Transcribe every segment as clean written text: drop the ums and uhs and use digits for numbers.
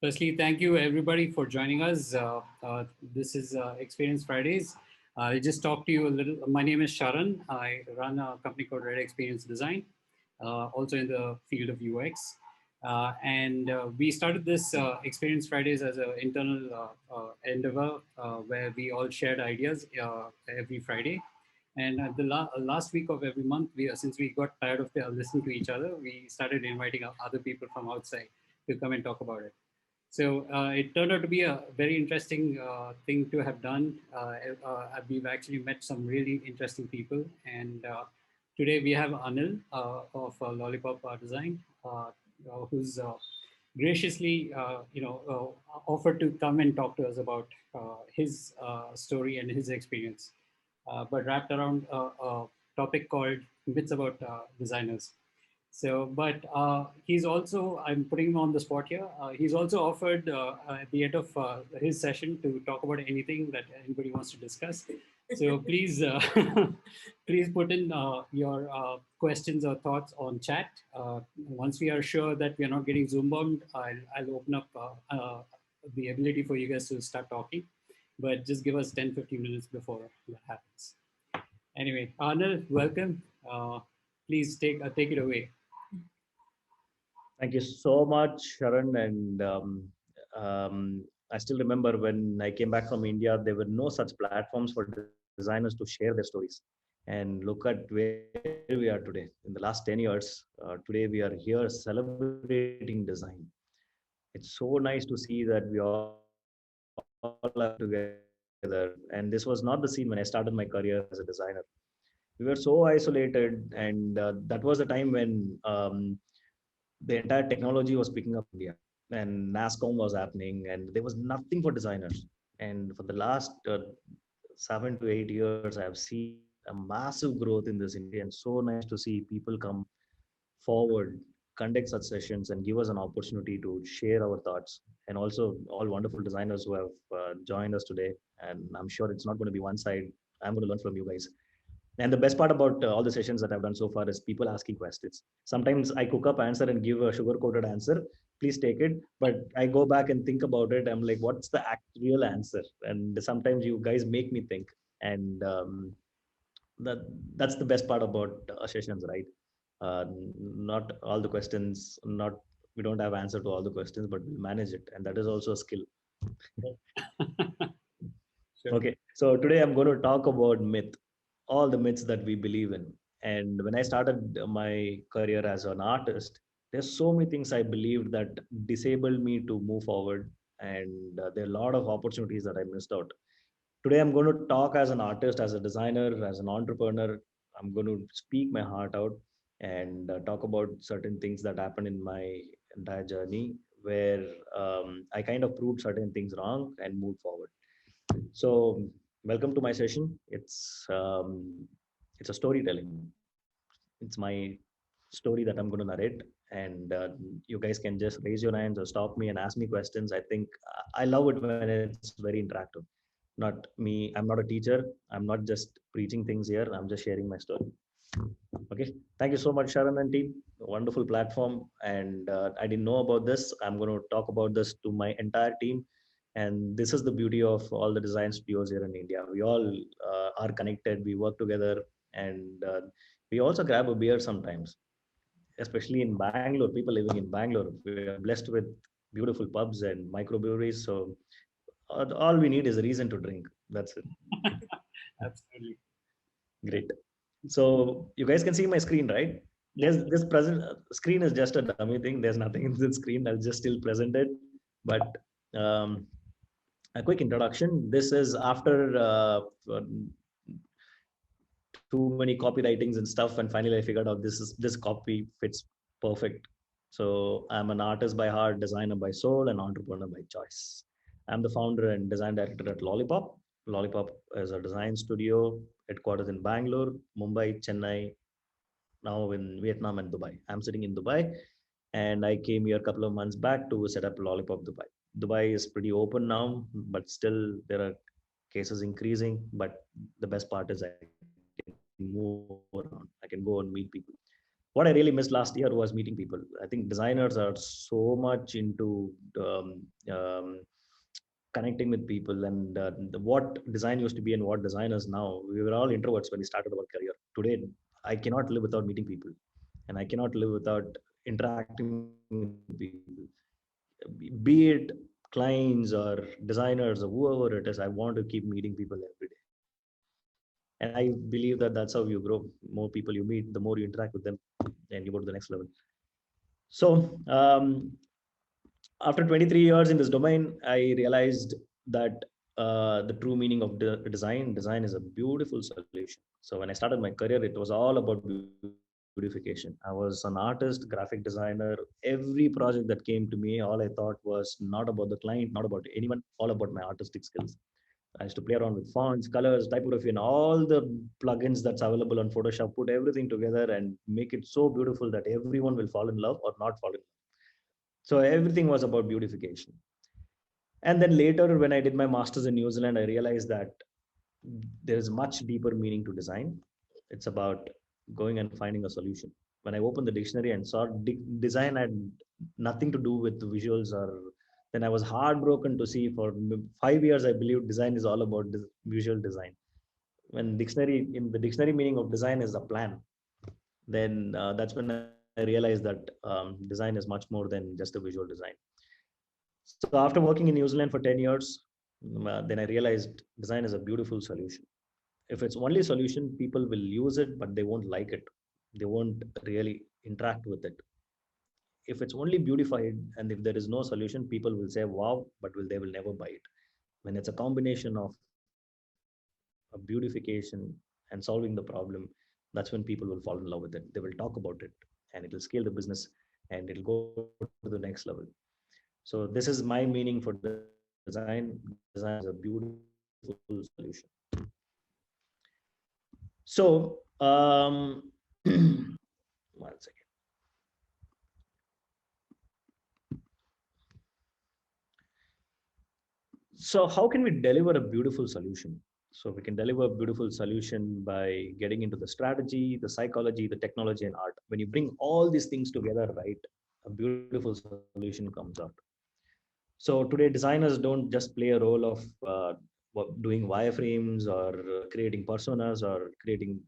Firstly, thank you everybody for joining us. This is Experience Fridays. I'll just talk to you a little. My name is Sharan. I run a company called Red Experience Design, also in the field of UX. And we started this Experience Fridays as an internal endeavor where we all shared ideas every Friday. And at the last week of every month, since we got tired of listening to each other, we started inviting other people from outside to come and talk about it. So it turned out to be a very interesting thing to have done. We've actually met some really interesting people, and today we have Anil of Lollipop Design, who's graciously, offered to come and talk to us about his story and his experience, but wrapped around a topic called myths about designers. So, but he's also, I'm putting him on the spot here. He's also offered at the end of his session to talk about anything that anybody wants to discuss. So please, please put in your questions or thoughts on chat. Once we are sure that we are not getting Zoom bombed, I'll open up the ability for you guys to start talking. But just give us 10, 15 minutes before that happens. Anyway, Arnold, welcome. Please take it away. Thank you so much, Sharon. And I still remember when I came back from India, there were no such platforms for designers to share their stories. And look at where we are today. In the last 10 years, today we are here celebrating design. It's so nice to see that we all have come together. And this was not the scene when I started my career as a designer. We were so isolated, and that was the time when the entire technology was picking up in India, and NASCOM was happening, and there was nothing for designers. And for the last 7 to 8 years, I have seen a massive growth in this industry, and so nice to see people come forward, conduct such sessions, and give us an opportunity to share our thoughts. And also, all wonderful designers who have joined us today. And I'm sure it's not going to be one side. I'm going to learn from you guys. And the best part about all the sessions that I've done so far is people asking questions. Sometimes I cook up answer and give a sugar coated answer. Please take it. But I go back and think about it. I'm like, what's the real answer? And sometimes you guys make me think. And that that's the best part about sessions, right? Not all the questions, not we don't have answer to all the questions, but we'll manage it, and that is also a skill. Sure. Okay, so today I'm going to talk about myth, all the myths that we believe in. And when I started my career as an artist, there's so many things I believed that disabled me to move forward, and there are a lot of opportunities that I missed out. Today I'm going to talk as an artist, as a designer, as an entrepreneur. I'm going to speak my heart out and talk about certain things that happened in my entire journey where I kind of proved certain things wrong and moved forward. So welcome to my session. It's a storytelling. It's my story that I'm going to narrate, and you guys can just raise your hands or stop me and ask me questions. I think I love it when it's very interactive. Not me. I'm not a teacher. I'm not just preaching things here. I'm just sharing my story. Okay. Thank you so much, Sharon and team. Wonderful platform. And I didn't know about this. I'm going to talk about this to my entire team. And this is the beauty of all the design studios here in India. We all are connected. We work together, and we also grab a beer sometimes. Especially in Bangalore, people living in Bangalore, we are blessed with beautiful pubs and microbreweries. So all we need is a reason to drink. That's it. Absolutely. Great. So you guys can see my screen, right? Yes. This present screen is just a dummy thing. There's nothing in the screen. I'll just still present it. But um, a quick introduction. This is after too many copywritings and stuff, and finally I figured out this copy fits perfect. So I'm an artist by heart, designer by soul, and entrepreneur by choice. I'm the founder and design director at Lollipop. Lollipop is a design studio headquartered in Bangalore, Mumbai, Chennai, now in Vietnam and Dubai. I'm sitting in Dubai, and I came here a couple of months back to set up Lollipop Dubai. Dubai is pretty open now, but still there are cases increasing. But the best part is I can move around. I can go and meet people. what I really missed last year was meeting people. I think designers are so much into um, connecting with people, and what design used to be and what designers now. We were all introverts when we started our career. Today, I cannot live without meeting people, and I cannot live without interacting with people, be it clients or designers or whoever it is. I want to keep meeting people every day, and I believe that that's how you grow. More people you meet, the more you interact with them, and you go to the next level. So after 23 years in this domain, I realized that the true meaning of design is a beautiful solution. So when I started my career, it was all about beautification. I was an artist, graphic designer. Every project that came to me, all I thought was not about the client, not about anyone, all about my artistic skills. I used to play around with fonts, colors, typography, and all the plugins that's available on Photoshop, put everything together and make it so beautiful that everyone will fall in love or not fall in love. So everything was about beautification. And then later, when I did my master's in New Zealand, I realized that there is much deeper meaning to design. It's about going and finding a solution. When I opened the dictionary and saw design had nothing to do with visuals, or then I was heartbroken to see for 5 years I believed design is all about visual design. When dictionary in the dictionary meaning of design is a plan, then that's when I realized that design is much more than just a visual design. So after working in New Zealand for 10 years, then I realized design is a beautiful solution. If it's only solution, people will use it, but they won't like it. They won't really interact with it. If it's only beautified and if there is no solution, people will say, wow, but they will never buy it. When it's a combination of a beautification and solving the problem, that's when people will fall in love with it. They will talk about it, and it will scale the business, and it'll go to the next level. So this is my meaning for design. Design is a beautiful solution. So one second. So how can we deliver a beautiful solution? So we can deliver a beautiful solution by getting into the strategy, the psychology, the technology, and art. When you bring all these things together, right, a beautiful solution comes out. So today, designers don't just play a role of doing wireframes or creating personas or creating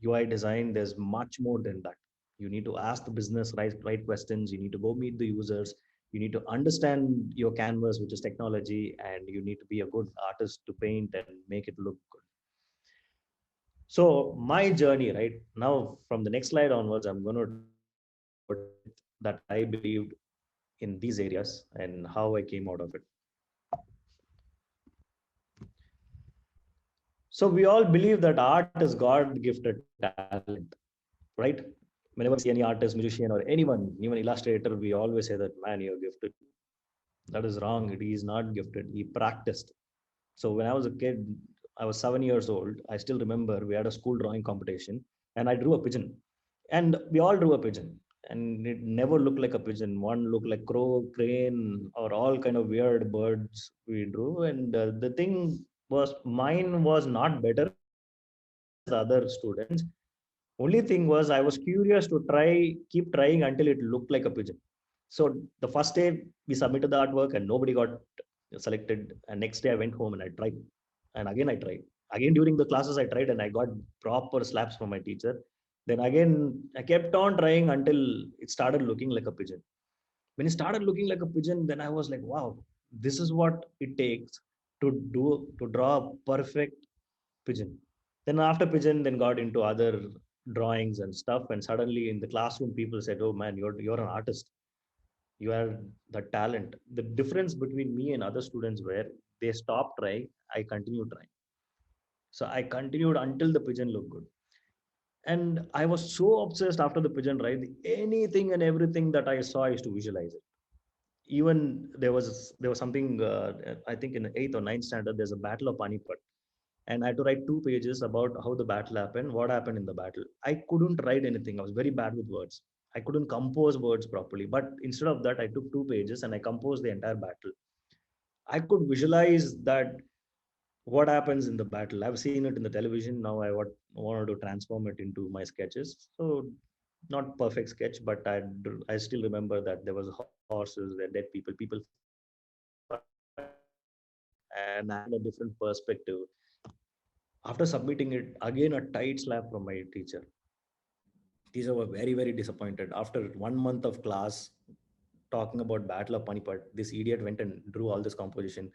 UI design. There's much more than that. You need to ask the business right questions. You need to go meet the users. You need to understand your canvas, which is technology, and you need to be a good artist to paint and make it look good. So my journey, right now, from the next slide onwards, I'm going to tell you what that I believed in these areas and how I came out of it. So we all believe that art is God gifted talent, right? Whenever we see any artist, musician, or anyone, even illustrator, we always say that, man, you're gifted. That is wrong. He is not gifted. He practiced. So when I was a kid, I was 7 years old. I still remember we had a school drawing competition and I drew a pigeon. And we all drew a pigeon. And it never looked like a pigeon. One looked like crow, crane, or all kind of weird birds we drew. And the thing was, mine was not better as the other students. Only thing was I was curious to keep trying until it looked like a pigeon. So the first day we submitted the artwork and nobody got selected. And next day I went home and I tried. And again I tried. Again during the classes I tried and I got proper slaps from my teacher. Then again I kept on trying until it started looking like a pigeon. When it started looking like a pigeon, then I was like, wow, this is what it takes to draw a perfect pigeon. Then after pigeon, then got into other drawings and stuff. And suddenly in the classroom, people said, "Oh man, you're an artist. You have the talent." The difference between me and other students were they stopped trying, I continued trying. So I continued until the pigeon looked good. And I was so obsessed after the pigeon, right? Anything and everything that I saw, I used to visualize it. Even there was something I think in eighth or ninth standard, there's a battle of Panipat, and I had to write 2 pages about how the battle happened, what happened in the battle. I couldn't write anything. I was very bad with words. I couldn't compose words properly. But instead of that, I took 2 pages and I composed the entire battle. I could visualize that what happens in the battle. I've seen it in the television. Now I wanted to transform it into my sketches. So not perfect sketch, but I still remember that there was horses, there dead people fighting, and I had a different perspective. After submitting it, again a tight slap from my teacher. Teacher were very, very disappointed. After 1 month of class, talking about Battle of Panipat, this idiot went and drew all this composition,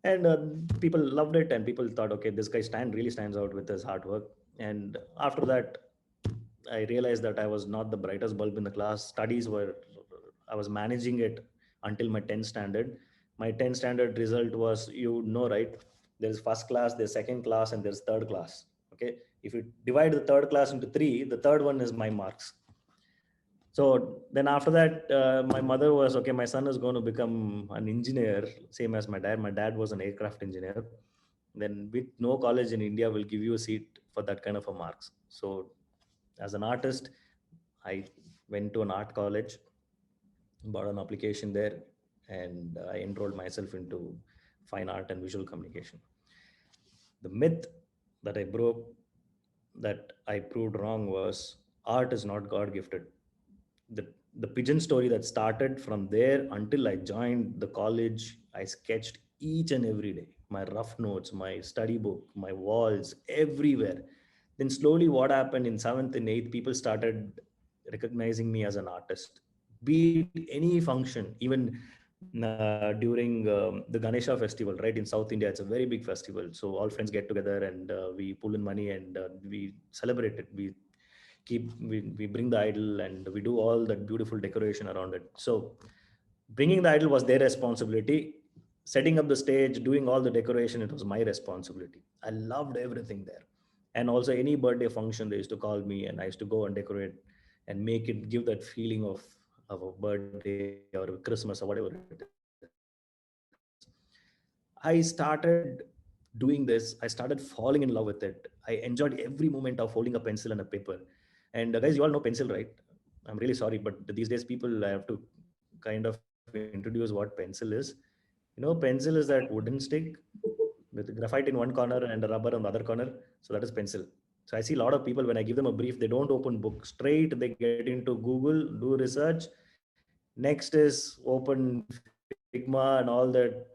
and people loved it, and people thought, okay, this guy really stands out with his hard work. And after that, I realized that I was not the brightest bulb in the class. Studies were, I was managing it until my 10th standard. My 10th standard result was, you know, right? There's first class, there's second class, and there's third class. Okay. If you divide the third class into three, the third one is my marks. So then after that, my mother was, okay, my son is going to become an engineer, same as my dad. My dad was an aircraft engineer. Then with no college in India will give you a seat for that kind of a marks. So as an artist, I went to an art college, bought an application there, and I enrolled myself into fine art and visual communication. The myth that I broke, that I proved wrong, was art is not God gifted. The, the pigeon story that started from there until I joined the college, I sketched each and every day. My rough notes, my study book, my walls, everywhere. Then slowly, what happened in seventh and eighth, people started recognizing me as an artist. Be it any function, even during the Ganesha festival, right, in South India, it's a very big festival. So all friends get together and we pull in money and we celebrate it. We bring the idol and we do all that beautiful decoration around it. So bringing the idol was their responsibility. Setting up the stage, doing all the decoration, it was my responsibility. I loved everything there. And also any birthday function, they used to call me and I used to go and decorate and make it, give that feeling of a birthday or a Christmas or whatever it is. I started doing this. I started falling in love with it. I enjoyed every moment of holding a pencil and a paper. And guys, you all know pencil, right? I'm really sorry, but these days people, I have to kind of introduce what pencil is. Pencil is that wooden stick with graphite in one corner and a rubber on the other corner. So that is pencil. So I see a lot of people, when I give them a brief, they don't open book. Straight, they get into Google, do research. Next is open Figma and all that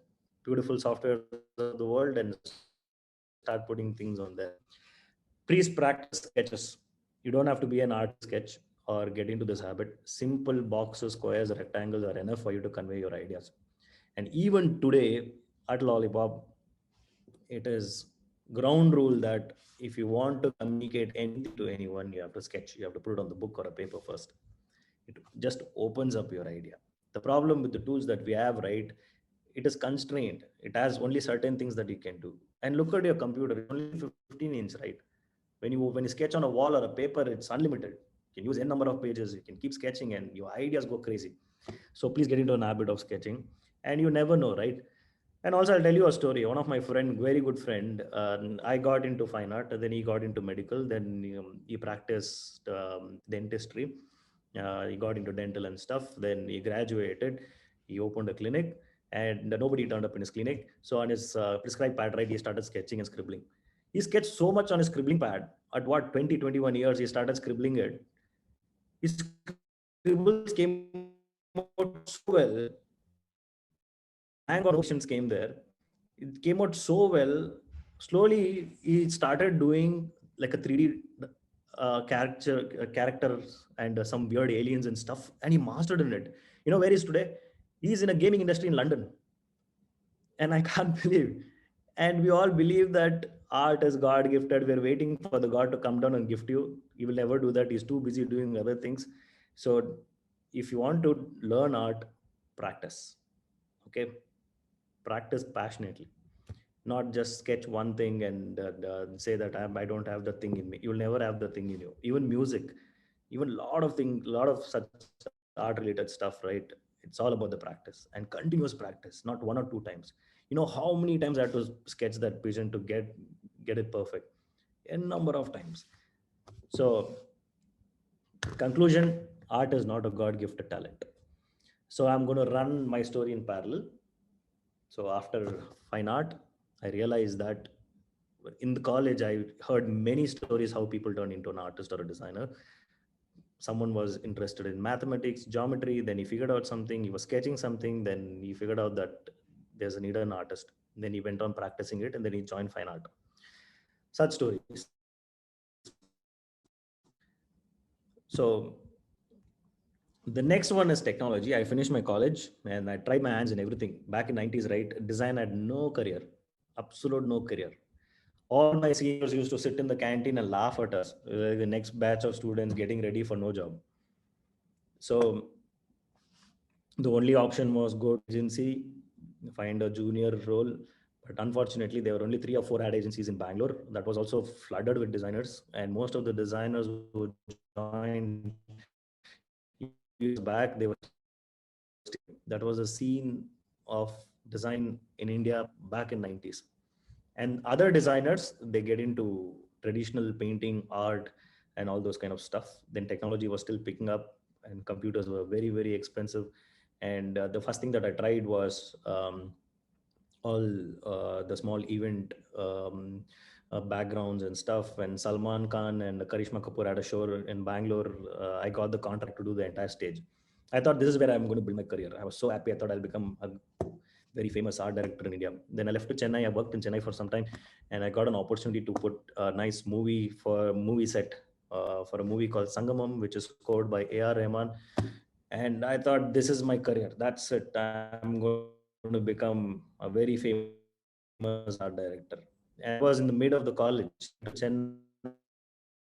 beautiful softwares of the world and start putting things on there. Please practice sketches. You don't have to be an artist to sketch or get into this habit. Simple boxes, squares, rectangles are enough for you to convey your ideas. And even today, at Lollipop, it is ground rule that if you want to communicate anything to anyone, you have to sketch. You have to put it on the book or a paper first. It just opens up your idea. The problem with the tools that we have, right, it is constrained. It has only certain things that you can do. And look at your computer, it's only 15 inch, right? When you sketch on a wall or a paper, it's unlimited. You can use n number of pages, you can keep sketching and your ideas go crazy. So please get into an habit of sketching, and you never know, right? And also, I'll tell you a story. One of my friend, very good friend, I got into fine art, then he got into medical, then he practiced dentistry. He got into dental and stuff. Then he graduated. He opened a clinic, and nobody turned up in his clinic. So on his prescribed pad, right, he started sketching and scribbling. He sketched so much on his scribbling pad. At what, 20, 21 years, he started scribbling it. His scribbles came out so well. Thank God no patients came there. It came out so well. Slowly, he started doing like a 3D characters and some weird aliens and stuff, and he mastered in it. You know where he is today? He's in a gaming industry in London, and I can't believe. And we all believe that art is God gifted. We're waiting for the God to come down and gift you. He will never do that. He's too busy doing other things. So, if you want to learn art, practice. Okay, practice passionately, not just sketch one thing and say that I don't have the thing in me. You'll never have the thing in you. Even music, even a lot of things, a lot of such art related stuff, right? It's all about the practice and continuous practice, not one or two times. You know how many times I had to sketch that vision to get it perfect? A number of times. So conclusion, art is not a god gifted talent. So I'm going to run my story in parallel. So after fine art, I realized that in the college, I heard many stories how people turn into an artist or a designer. someone was interested in mathematics, geometry, then he figured out something, he was sketching something, then he figured out that there's a need an artist. Then he went on practicing it, and then he joined fine art. Such stories. So the next one is technology. I finished my college and I tried my hands in everything. Back in 90s, right? Design had no career, absolute no career. All my seniors used to sit in the canteen and laugh at us, the next batch of students getting ready for no job. So the only option was go to agency, find a junior role. But unfortunately, there were only 3 or 4 ad agencies in Bangalore. That was also flooded with designers, and most of the designers who joined years back, they were that was a scene of design in India back in 90s. And other designers, they get into traditional painting, art, and all those kind of stuff. Then technology was still picking up, and computers were very, very expensive. And the first thing that I tried was all the small event backgrounds and stuff. When Salman Khan and Karishma Kapoor had a show in Bangalore, I got the contract to do the entire stage. I thought this is where I'm going to build my career. I was so happy. I thought I'll become a very famous art director in India. Then I left to Chennai. I worked in Chennai for some time, and I got an opportunity to put a nice movie for a movie set for a movie called Sangamam, which is scored by A.R. Rahman. And I thought, this is my career. That's it. I'm going to become a very famous art director. And that was in the mid of the college. I went to Chennai.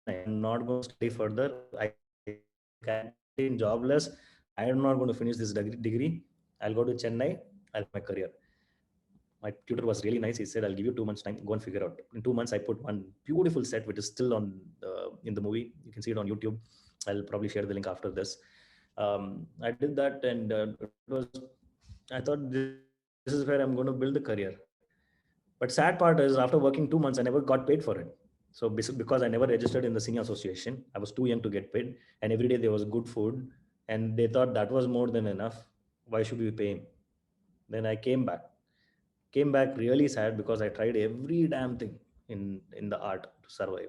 I said, I'm not going to study further. I can't jobless. I am not going to finish this degree. I'll go to Chennai. I'll build my career. My tutor was really nice. He said, I'll give you 2 months time, go and figure out. In 2 months, I put one beautiful set, which is still on in the movie. You can see it on YouTube. I'll probably share the link after this. I did that, and it was, I thought, this is where I'm going to build the career. But sad part is, after working 2 months, I never got paid for it. So because I never registered in the senior association, I was too young to get paid, and every day there was good food, and they thought that was more than enough. Why should we pay him? Then I came back really sad, because I tried every damn thing in the art to survive.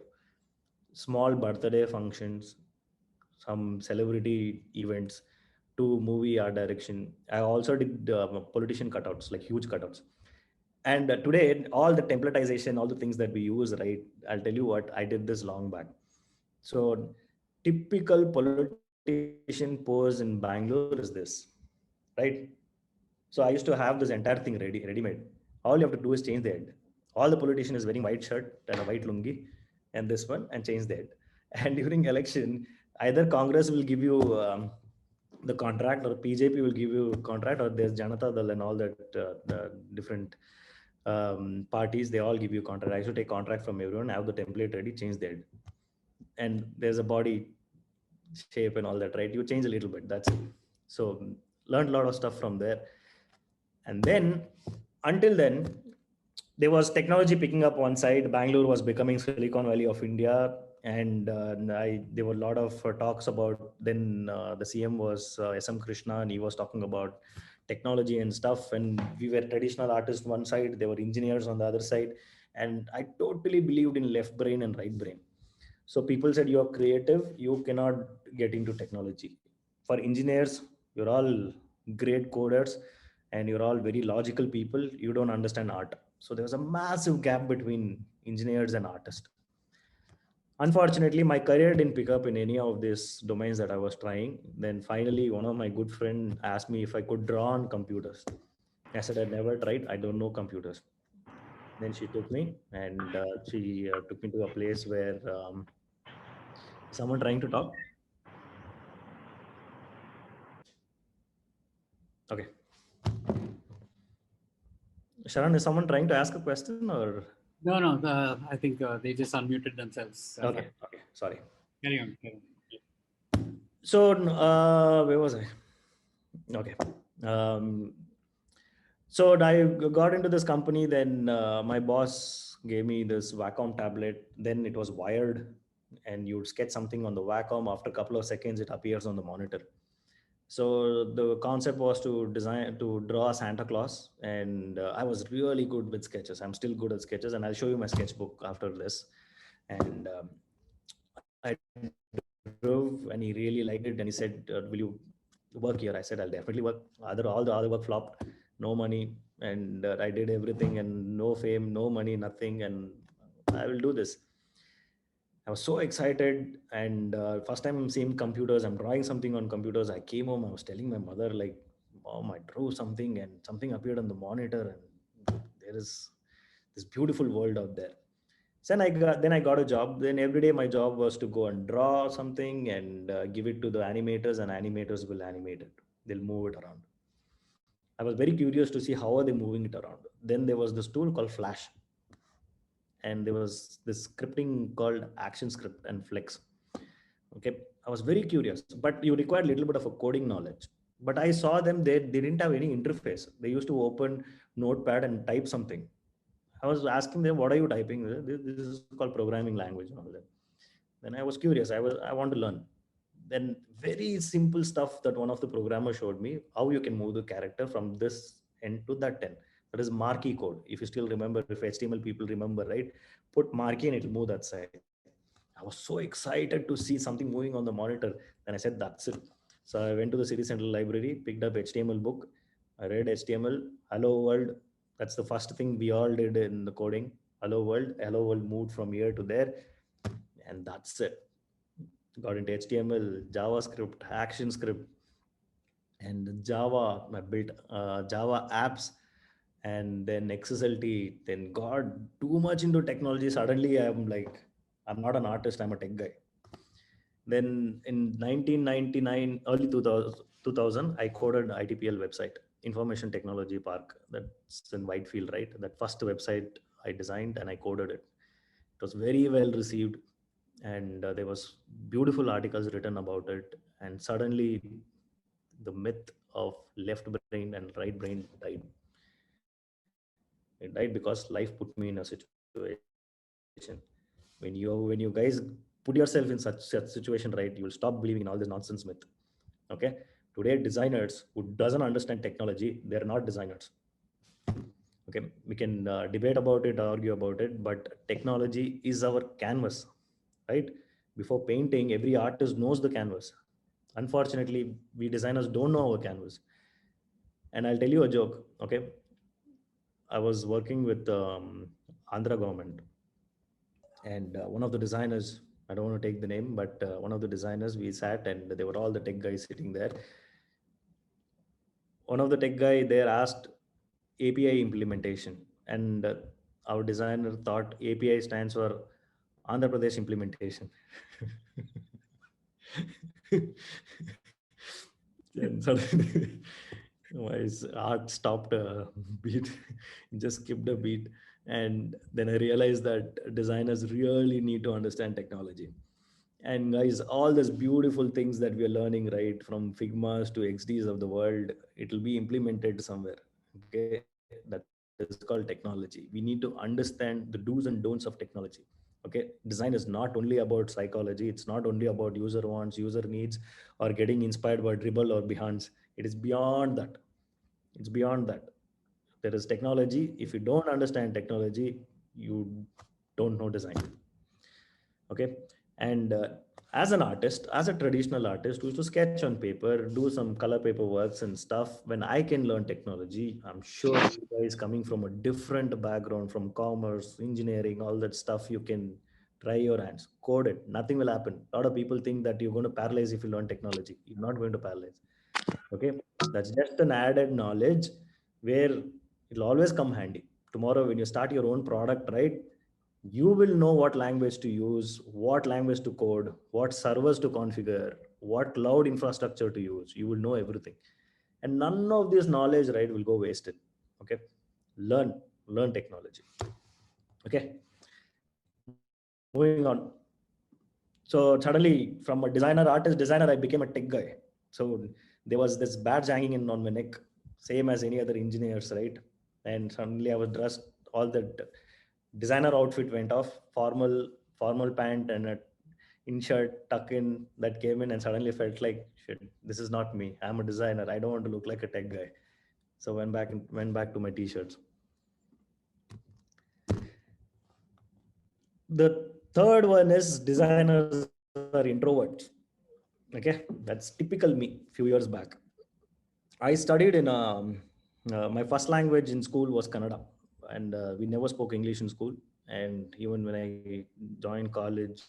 Small birthday functions, some celebrity events, to movie art direction. I also did politician cutouts, like huge cutouts. And today, all the templatization, all the things that we use, right? I'll tell you what, I did this long back. So typical politician pose in Bangalore is this, right? So I used to have this entire thing ready-made. All you have to do is change the head. All the politician is wearing white shirt and a white lungi, and this one, and change the head. And during election, either Congress will give you the contract, or PJP will give you contract, or there's Janata Dal and all that the different parties. They all give you contract. I should take contract from everyone, have the template ready, change the head, and there's a body shape and all that, right? You change a little bit. That's it. So learned a lot of stuff from there. And then, until then, there was technology picking up one side. Bangalore was becoming Silicon Valley of India, and there were a lot of talks about. Then the CM was SM Krishna, and he was talking about technology and stuff. And we were traditional artists one side, there were engineers on the other side, and I totally believed in left brain and right brain. So people said, you're creative, you cannot get into technology. For engineers, you're all great coders, and you're all very logical people. You don't understand art. So there was a massive gap between engineers and artists. Unfortunately, my career didn't pick up in any of these domains that I was trying. Then finally, one of my good friends asked me if I could draw on computers. I said, I never tried. I don't know computers. Then she took me, and she took me to a place where someone trying to talk. Okay. Sharon, is someone trying to ask a question, or? No, no. I think they just unmuted themselves. Okay. Okay. Sorry. Carry on. Carry on. So, where was I? Okay. Um, so I got into this company. Then my boss gave me this Wacom tablet. Then it was wired, and you'd sketch something on the Wacom. After a couple of seconds, it appears on the monitor. So the concept was to draw Santa Claus, and I was really good with sketches. I'm still good at sketches, and I'll show you my sketchbook after this. And I drew and he really liked it. And he said, will you work here? I said, I'll definitely work. All the other work flopped, no money. And I did everything and no fame, no money, nothing. And I will do this. I was so excited. And first time I'm seeing computers, I'm drawing something on computers. I came home, I was telling my mother, like, Mom, I drew something and something appeared on the monitor. And there is this beautiful world out there. Then I got a job. Then every day my job was to go and draw something and give it to the animators, and animators will animate it. They'll move it around. I was very curious to see how are they moving it around. Then there was this tool called Flash, and there was this scripting called ActionScript and Flex. Okay, I was very curious, but you required a little bit of a coding knowledge. But I saw them; they didn't have any interface. They used to open Notepad and type something. I was asking them, "What are you typing? This is called programming language." And all that. Then I was curious. I want to learn. Then very simple stuff that one of the programmers showed me how you can move the character from this end to that end. That is marquee code. If you still remember, if HTML people remember, right? Put marquee and it'll move that side. I was so excited to see something moving on the monitor. Then I said, that's it. So I went to the City Central Library, picked up HTML book. I read HTML, hello world. That's the first thing we all did in the coding. Hello world moved from here to there. And that's it. Got into HTML, JavaScript, ActionScript, and Java. I built Java apps, and then XSLT. Then got too much into technology. Suddenly, I'm like, I'm not an artist. I'm a tech guy. Then in 1999, early 2000, I coded ITPL website, Information Technology Park. That's in Whitefield, right? That first website I designed and I coded it. It was very well received, and there was beautiful articles written about it. And suddenly, the myth of left brain and right brain died. It died because life put me in a situation. When you guys put yourself in such situation, right, you will stop believing in all this nonsense myth. Okay, today designers who doesn't understand technology, they're not designers. Okay, we can debate about it, argue about it, but technology is our canvas, right? Before painting, every artist knows the canvas. Unfortunately, we designers don't know our canvas. And I'll tell you a joke. Okay, I was working with Andhra government, and one of the designers, I don't want to take the name, but one of the designers, we sat and they were all the tech guys sitting there. One of the tech guy there asked API implementation, and our designer thought API stands for Andhra Pradesh implementation. And suddenly my heart stopped a beat, just skipped a beat. And then I realized that designers really need to understand technology. And guys, all these beautiful things that we are learning, right, from Figmas to XDs of the world, it will be implemented somewhere. Okay, that is called technology. We need to understand the do's and don'ts of technology. Okay, design is not only about psychology, it's not only about user wants, user needs, or getting inspired by Dribble or Behance. It is beyond that. It's beyond that. There is technology. If you don't understand technology, you don't know design. Okay, and as an artist, as a traditional artist who used to sketch on paper, do some color paper works and stuff, when I can learn technology, I'm sure you guys coming from a different background, from commerce, engineering, all that stuff, you can try your hands, code it, nothing will happen. A lot of people think that you're going to paralyze if you learn technology. You're not going to paralyze. Okay, that's just an added knowledge where it'll always come handy tomorrow when you start your own product, right? You will know what language to use, what language to code, what servers to configure, what cloud infrastructure to use. You will know everything. And none of this knowledge, right, will go wasted. Okay. Learn technology. Okay. Moving on. So suddenly from a designer, artist designer, I became a tech guy. So there was this badge hanging in on my neck, same as any other engineers, right? And suddenly I was dressed, all that designer outfit went off, formal pant and a in shirt tuck in that came in, and suddenly felt like shit, this is not me. I'm a designer. I don't want to look like a tech guy. So went back to my t-shirts. The third one is designers are introverts. Okay, that's typical me. Few years back, I studied in my first language in school was Kannada, and we never spoke English in school. And even when I joined college,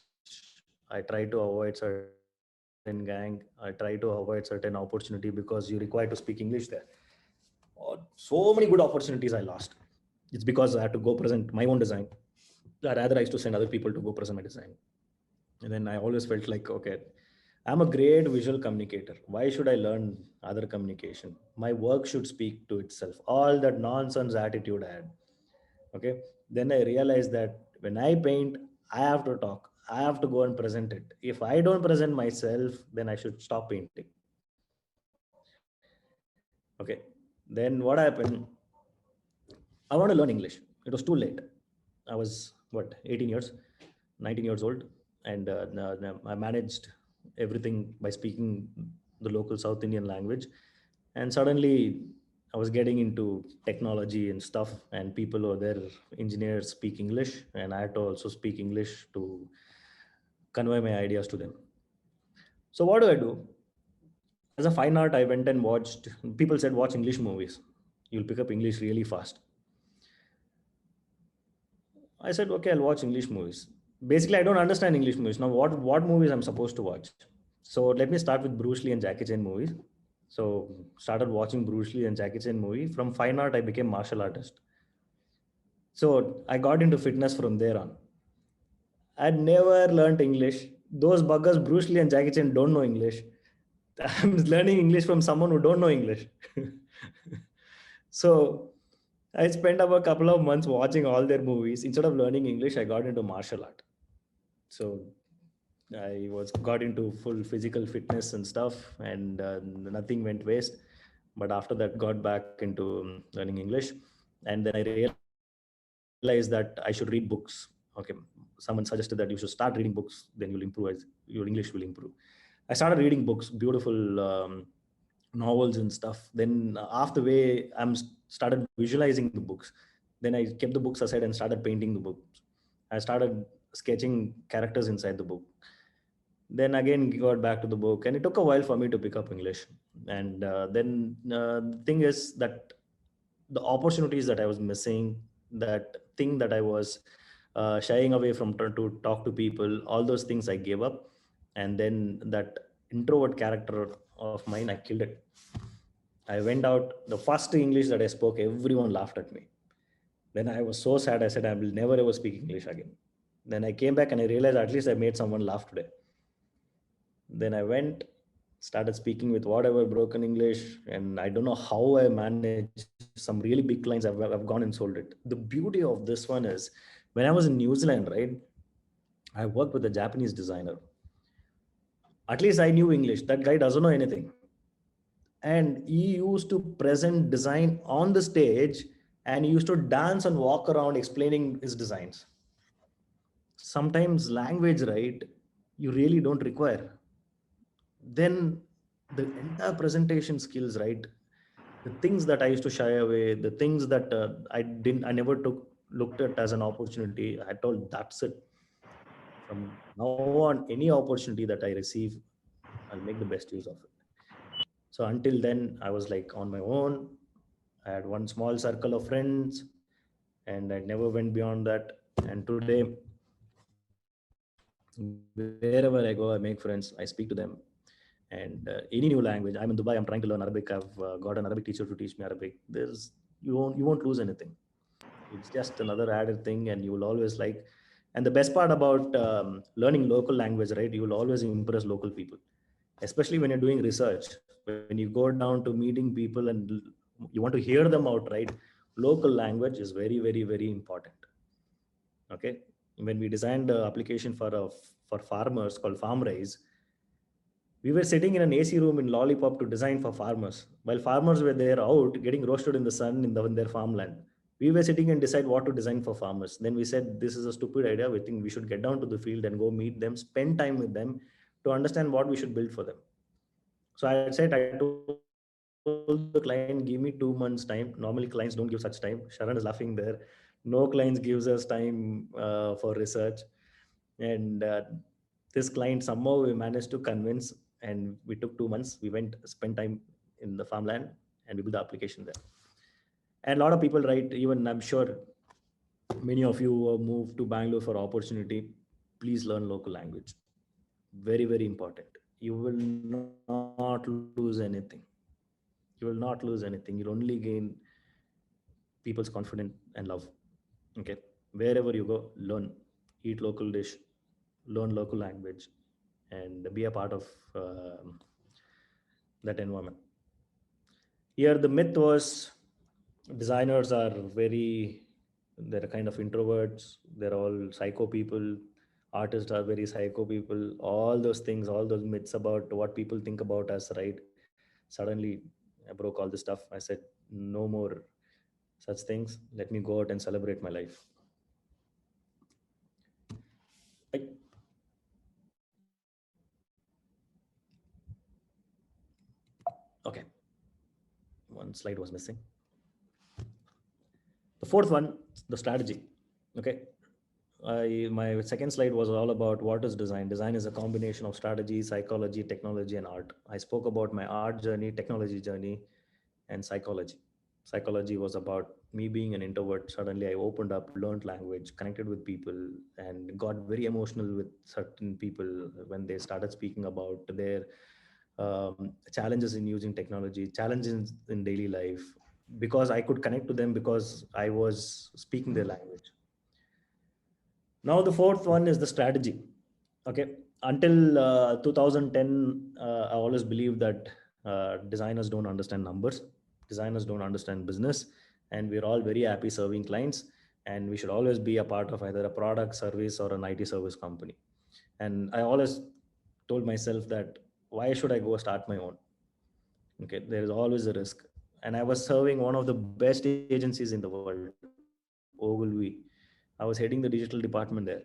I tried to avoid certain gang, I tried to avoid certain opportunity because you require to speak English there. So many good opportunities I lost. It's because I had to go present my own design. Rather, I used to send other people to go present my design. And then I always felt like, okay, I'm a great visual communicator. Why should I learn other communication? My work should speak to itself. All that nonsense attitude I had. Okay. Then I realized that when I paint, I have to talk. I have to go and present it. If I don't present myself, then I should stop painting. Okay. Then what happened? I want to learn English. It was too late. I was what, 18 years, 19 years old, and I managed everything by speaking the local South Indian language. And suddenly, I was getting into technology and stuff, and people over there, engineers speak English, and I had to also speak English to convey my ideas to them. So what do I do? As a fine art, I went and watched. People said watch English movies. You'll pick up English really fast. I said, okay, I'll watch English movies. Basically, I don't understand English movies. Now, what movies I'm supposed to watch? So let me start with Bruce Lee and Jackie Chan movies. So started watching Bruce Lee and Jackie Chan movie. From fine art, I became martial artist. So I got into fitness from there on. I'd never learned English. Those buggers, Bruce Lee and Jackie Chan, don't know English. I'm learning English from someone who don't know English. So I spent about a couple of months watching all their movies. Instead of learning English, I got into martial art. So I was got into full physical fitness and stuff, and nothing went waste. But after that, got back into learning English, and then I realized that I should read books. Okay, someone suggested that you should start reading books, then you'll improve as your English will improve. I started reading books, beautiful novels and stuff. Then after the way started visualizing the books. Then I kept the books aside and started painting the books. I started sketching characters inside the book. Then again got back to the book, and it took a while for me to pick up English. And then the thing is that the opportunities that I was missing, that thing that I was shying away from to talk to people, all those things I gave up. And then that introvert character of mine, I killed it. I went out, the first English that I spoke, everyone laughed at me. Then I was so sad. I said, I will never ever speak English again. Then I came back and I realized at least I made someone laugh today. Then I went, started speaking with whatever broken English, and I don't know how I managed some really big clients. I've gone and sold it. The beauty of this one is when I was in New Zealand, right? I worked with a Japanese designer. At least I knew English. That guy doesn't know anything. And he used to present design on the stage, and he used to dance and walk around explaining his designs. Sometimes language, right, you really don't require. Then the entire presentation skills, right, the things that I used to shy away, the things that I never looked at as an opportunity, I told that's it. From now on, any opportunity that I receive, I'll make the best use of it. So until then, I was like on my own. I had one small circle of friends, and I never went beyond that. And today, wherever I go, I make friends, I speak to them. And any new language, I'm in Dubai, I'm trying to learn Arabic. I've got an Arabic teacher to teach me Arabic. You won't lose anything. It's just another added thing, and you will always like. And the best part about learning local language, right, you will always impress local people, especially when you're doing research. When you go down to meeting people and you want to hear them out, right, local language is very, very, very important. Okay. When we designed the application for farmers called FarmRise, we were sitting in an AC room in Lollipop to design for farmers. While farmers were there out getting roasted in the sun in their farmland, we were sitting and decide what to design for farmers. Then we said, this is a stupid idea. We think we should get down to the field and go meet them, spend time with them to understand what we should build for them. So I told the client, give me 2 months time. Normally clients don't give such time. Sharan is laughing there. No clients gives us time for research. And this client, somehow we managed to convince And we took 2 months. We went, spent time in the farmland, and we built the application there. And a lot of people, right? Even I'm sure many of you moved to Bangalore for opportunity. Please learn local language. Very, very important. You will not lose anything. You will not lose anything. You'll only gain people's confidence and love. Okay, wherever you go, learn, eat local dish, learn local language, and be a part of that environment. Here the myth was designers are very, they're kind of introverts, they're all psycho people, artists are very psycho people, all those things, all those myths about what people think about us, right? Suddenly I broke all this stuff. I said, no more such things. Let me go out and celebrate my life. I, okay, one slide was missing. The fourth one, the strategy. Okay, my second slide was all about what is design. Design is a combination of strategy, psychology, technology, and art. I spoke about my art journey, technology journey, and psychology. Psychology was about me being an introvert. Suddenly, I opened up, learned language, connected with people, and got very emotional with certain people when they started speaking about their challenges in using technology, challenges in daily life, because I could connect to them because I was speaking their language. Now the fourth one is the strategy. Okay, until 2010, I always believed that designers don't understand numbers, designers don't understand business, and we're all very happy serving clients. And we should always be a part of either a product, service, or an IT service company. And I always told myself that why should I go start my own? Okay, there is always a risk. And I was serving one of the best agencies in the world, Ogilvy. I was heading the digital department there.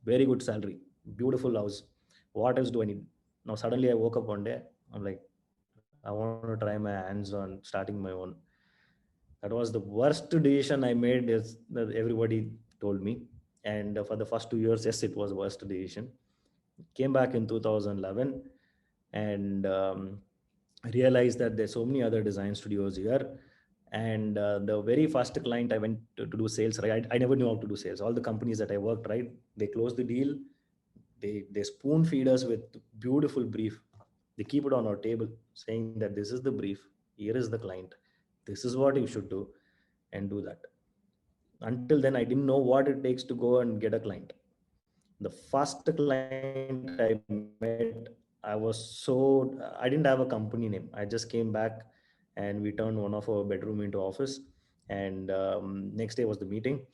Very good salary, beautiful house. What else do I need? Now suddenly I woke up one day, I'm like, I want to try my hands on starting my own. That was the worst decision I made, is that everybody told me. And for the first 2 years, yes, it was worst decision. Came back in 2011, and realized that there's so many other design studios here. And the very first client I went to do sales, right? I never knew how to do sales. All the companies that I worked, right? They closed the deal. They spoon feed us with beautiful brief. They keep it on our table, saying that this is the brief. Here is the client. This is what you should do, and do that. Until then, I didn't know what it takes to go and get a client. The first client I met, I didn't have a company name. I just came back, and we turned one of our bedroom into office. And next day was the meeting.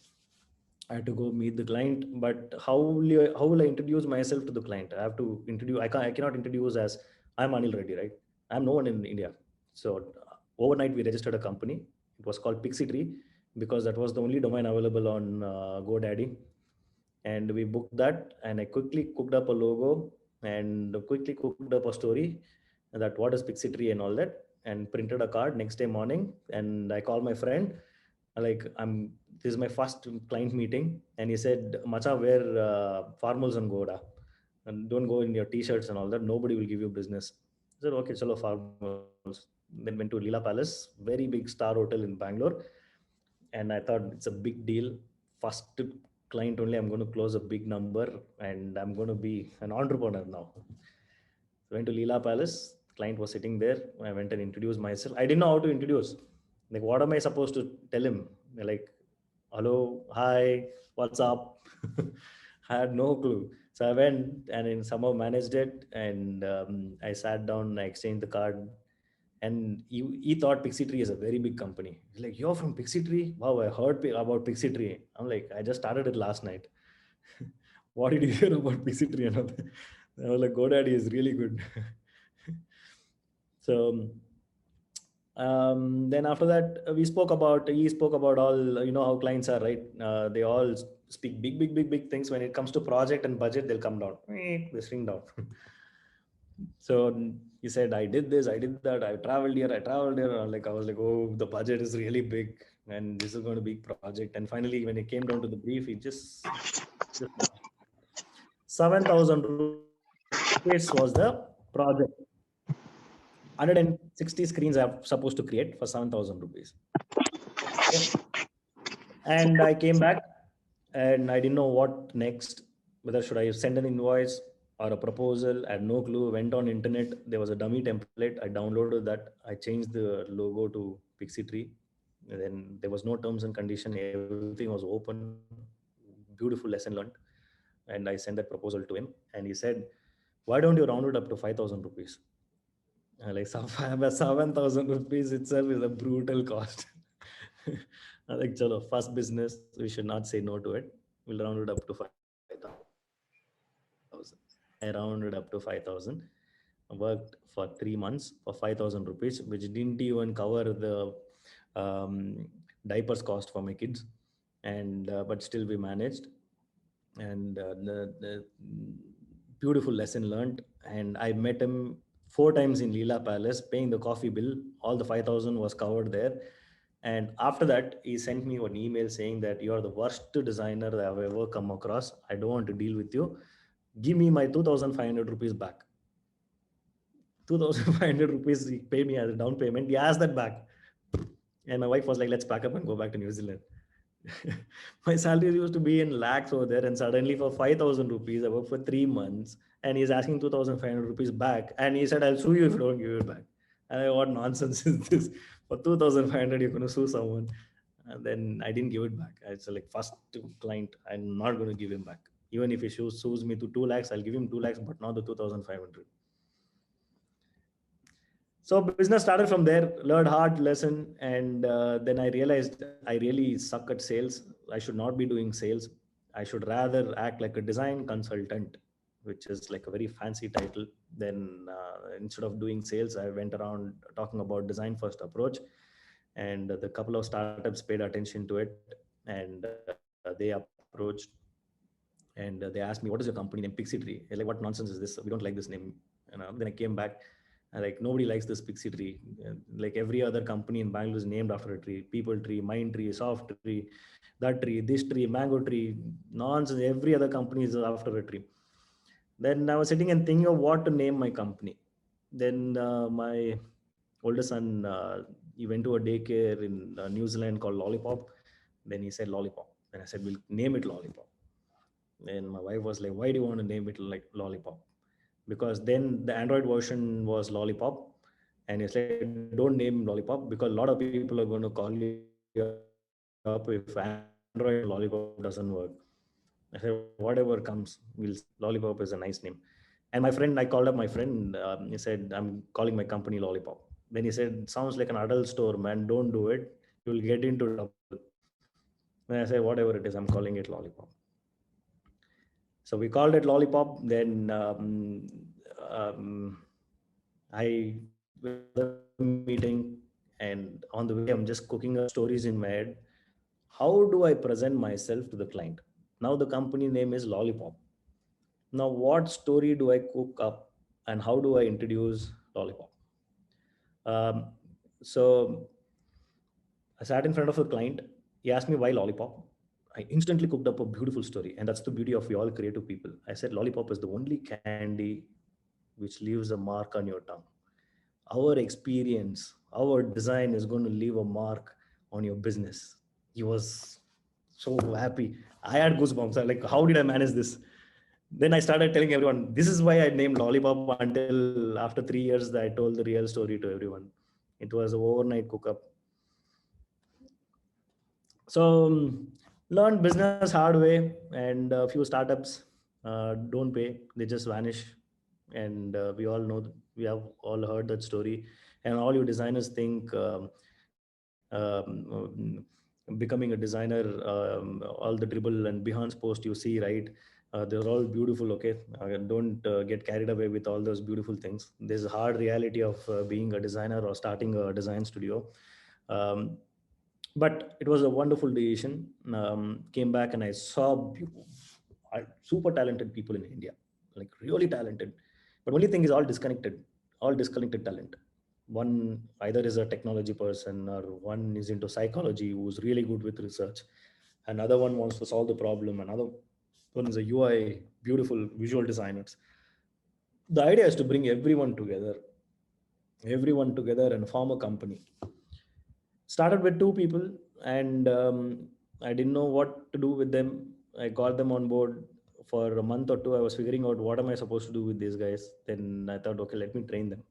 I had to go meet the client, but how will I introduce myself to the client? I have to introduce. I cannot introduce as I'm Anil Reddy, right? I'm no one in India. So overnight we registered a company. It was called Pixie Tree, because that was the only domain available on GoDaddy. And we booked that, and I quickly cooked up a logo, and quickly cooked up a story, that what is Pixie Tree and all that, and printed a card next day morning. And I called my friend, like, this is my first client meeting. And he said, Macha, wear formals and goda, and don't go in your t-shirts and all that, nobody will give you business. I said, okay, chalo, formals. Then went to Leela Palace, very big star hotel in Bangalore. And I thought it's a big deal. First client only, I'm going to close a big number, and I'm going to be an entrepreneur now. So went to Leela Palace. Client was sitting there. I went and introduced myself. I didn't know how to introduce. Like, what am I supposed to tell him? Like, hello, hi, what's up? I had no clue. So I went and in somehow managed it, and I sat down, I exchanged the card, and he thought Pixie Tree is a very big company. He's like, you're from Pixie Tree? Wow, I heard about Pixie Tree. I'm like, I just started it last night. What did you hear about Pixie Tree? And all that? I was like, GoDaddy is really good. So then after that, he spoke about all, how clients are, right? They all speak big things. When it comes to project and budget, they'll come down. They shrink down. So he said, I did this, I did that, I traveled here, I traveled here. Like, I was like, oh, the budget is really big, and this is going to be a big project. And finally, when it came down to the brief, he just 7,000 rupees was the project. 160 screens I'm supposed to create for 7,000 rupees. Okay. And I came back and I didn't know what next, whether should I send an invoice or a proposal. I had no clue. Went on internet. There was a dummy template. I downloaded that. I changed the logo to Pixie Tree. And then there was no terms and condition. Everything was open. Beautiful lesson learned. And I sent that proposal to him. And he said, why don't you round it up to 5,000 rupees? Like 7,000 rupees itself is a brutal cost. I like, chalo, first business, we should not say no to it. We'll round it up to 5,000. I rounded up to 5,000. Worked for 3 months for 5,000 rupees, which didn't even cover the diapers cost for my kids. And but still we managed. And the beautiful lesson learned. And I met him 4 times in Leela Palace, paying the coffee bill. All the 5,000 was covered there. And after that, he sent me an email saying that you are the worst designer that I've ever come across. I don't want to deal with you. Give me my 2,500 rupees back. 2,500 rupees he paid me as a down payment. He asked that back. And my wife was like, let's pack up and go back to New Zealand. My salary used to be in lakhs over there. And suddenly for 5,000 rupees, I worked for 3 months. And he's asking 2,500 rupees back. And he said, I'll sue you if you don't give it back. And I, what nonsense is this? For 2,500, you're going to sue someone. And then I didn't give it back. I said, like, first client, I'm not going to give him back. Even if he sues me to 2 lakhs, I'll give him 2 lakhs, but not the 2,500. So business started from there, learned hard lesson. And then I realized I really suck at sales. I should not be doing sales. I should rather act like a design consultant, which is like a very fancy title. Then instead of doing sales, I went around talking about design first approach. And the couple of startups paid attention to it. And they approached and they asked me, what is your company name? Pixie Tree. Like, what nonsense is this? We don't like this name. Then I came back. Like, nobody likes this Pixie Tree. Like every other company in Bangalore is named after a tree. People tree, mind tree, soft tree, that tree, this tree, mango tree, nonsense. Every other company is after a tree. Then I was sitting and thinking of what to name my company. Then my older son, he went to a daycare in New Zealand called Lollipop. Then he said Lollipop. Then I said, we'll name it Lollipop. And my wife was like, why do you want to name it like Lollipop? Because then the Android version was Lollipop. And he said, don't name Lollipop because a lot of people are going to call you up if Android Lollipop doesn't work. I said, whatever comes, Lollipop is a nice name. And my friend, I called up my friend. He said, I'm calling my company Lollipop. Then he said, sounds like an adult store, man. Don't do it. You'll get into trouble. Then I said, whatever it is, I'm calling it Lollipop. So we called it Lollipop. Then I was in another meeting, and on the way, I'm just cooking up stories in my head. How do I present myself to the client? Now the company name is Lollipop. Now, what story do I cook up, and how do I introduce Lollipop? Um, so I sat in front of a client. He asked me why Lollipop. I instantly cooked up a beautiful story, and that's the beauty of you all creative people. I said Lollipop is the only candy which leaves a mark on your tongue. Our experience, our design is going to leave a mark on your business. He was so happy. I had goosebumps. I like, how did I manage this? Then I started telling everyone, this is why I named Lollipop until after 3 years that I told the real story to everyone. It was an overnight cook up. So learned business hard way, and a few startups don't pay, they just vanish. And we all know, we have all heard that story. And all you designers think becoming a designer, all the dribble and Behance post you see, right? They're all beautiful, okay? Don't get carried away with all those beautiful things. There's a hard reality of being a designer or starting a design studio. Um, but it was a wonderful decision. Came back and I saw super talented people in India, like really talented. But only thing is all disconnected talent. One either is a technology person, or one is into psychology who's really good with research. Another one wants to solve the problem. Another one is a UI, beautiful visual designers. The idea is to bring everyone together and form a company. Started with two people, and I didn't know what to do with them. I got them on board. For a month or two I was figuring out what am I supposed to do with these guys. Then I thought, okay, let me train them.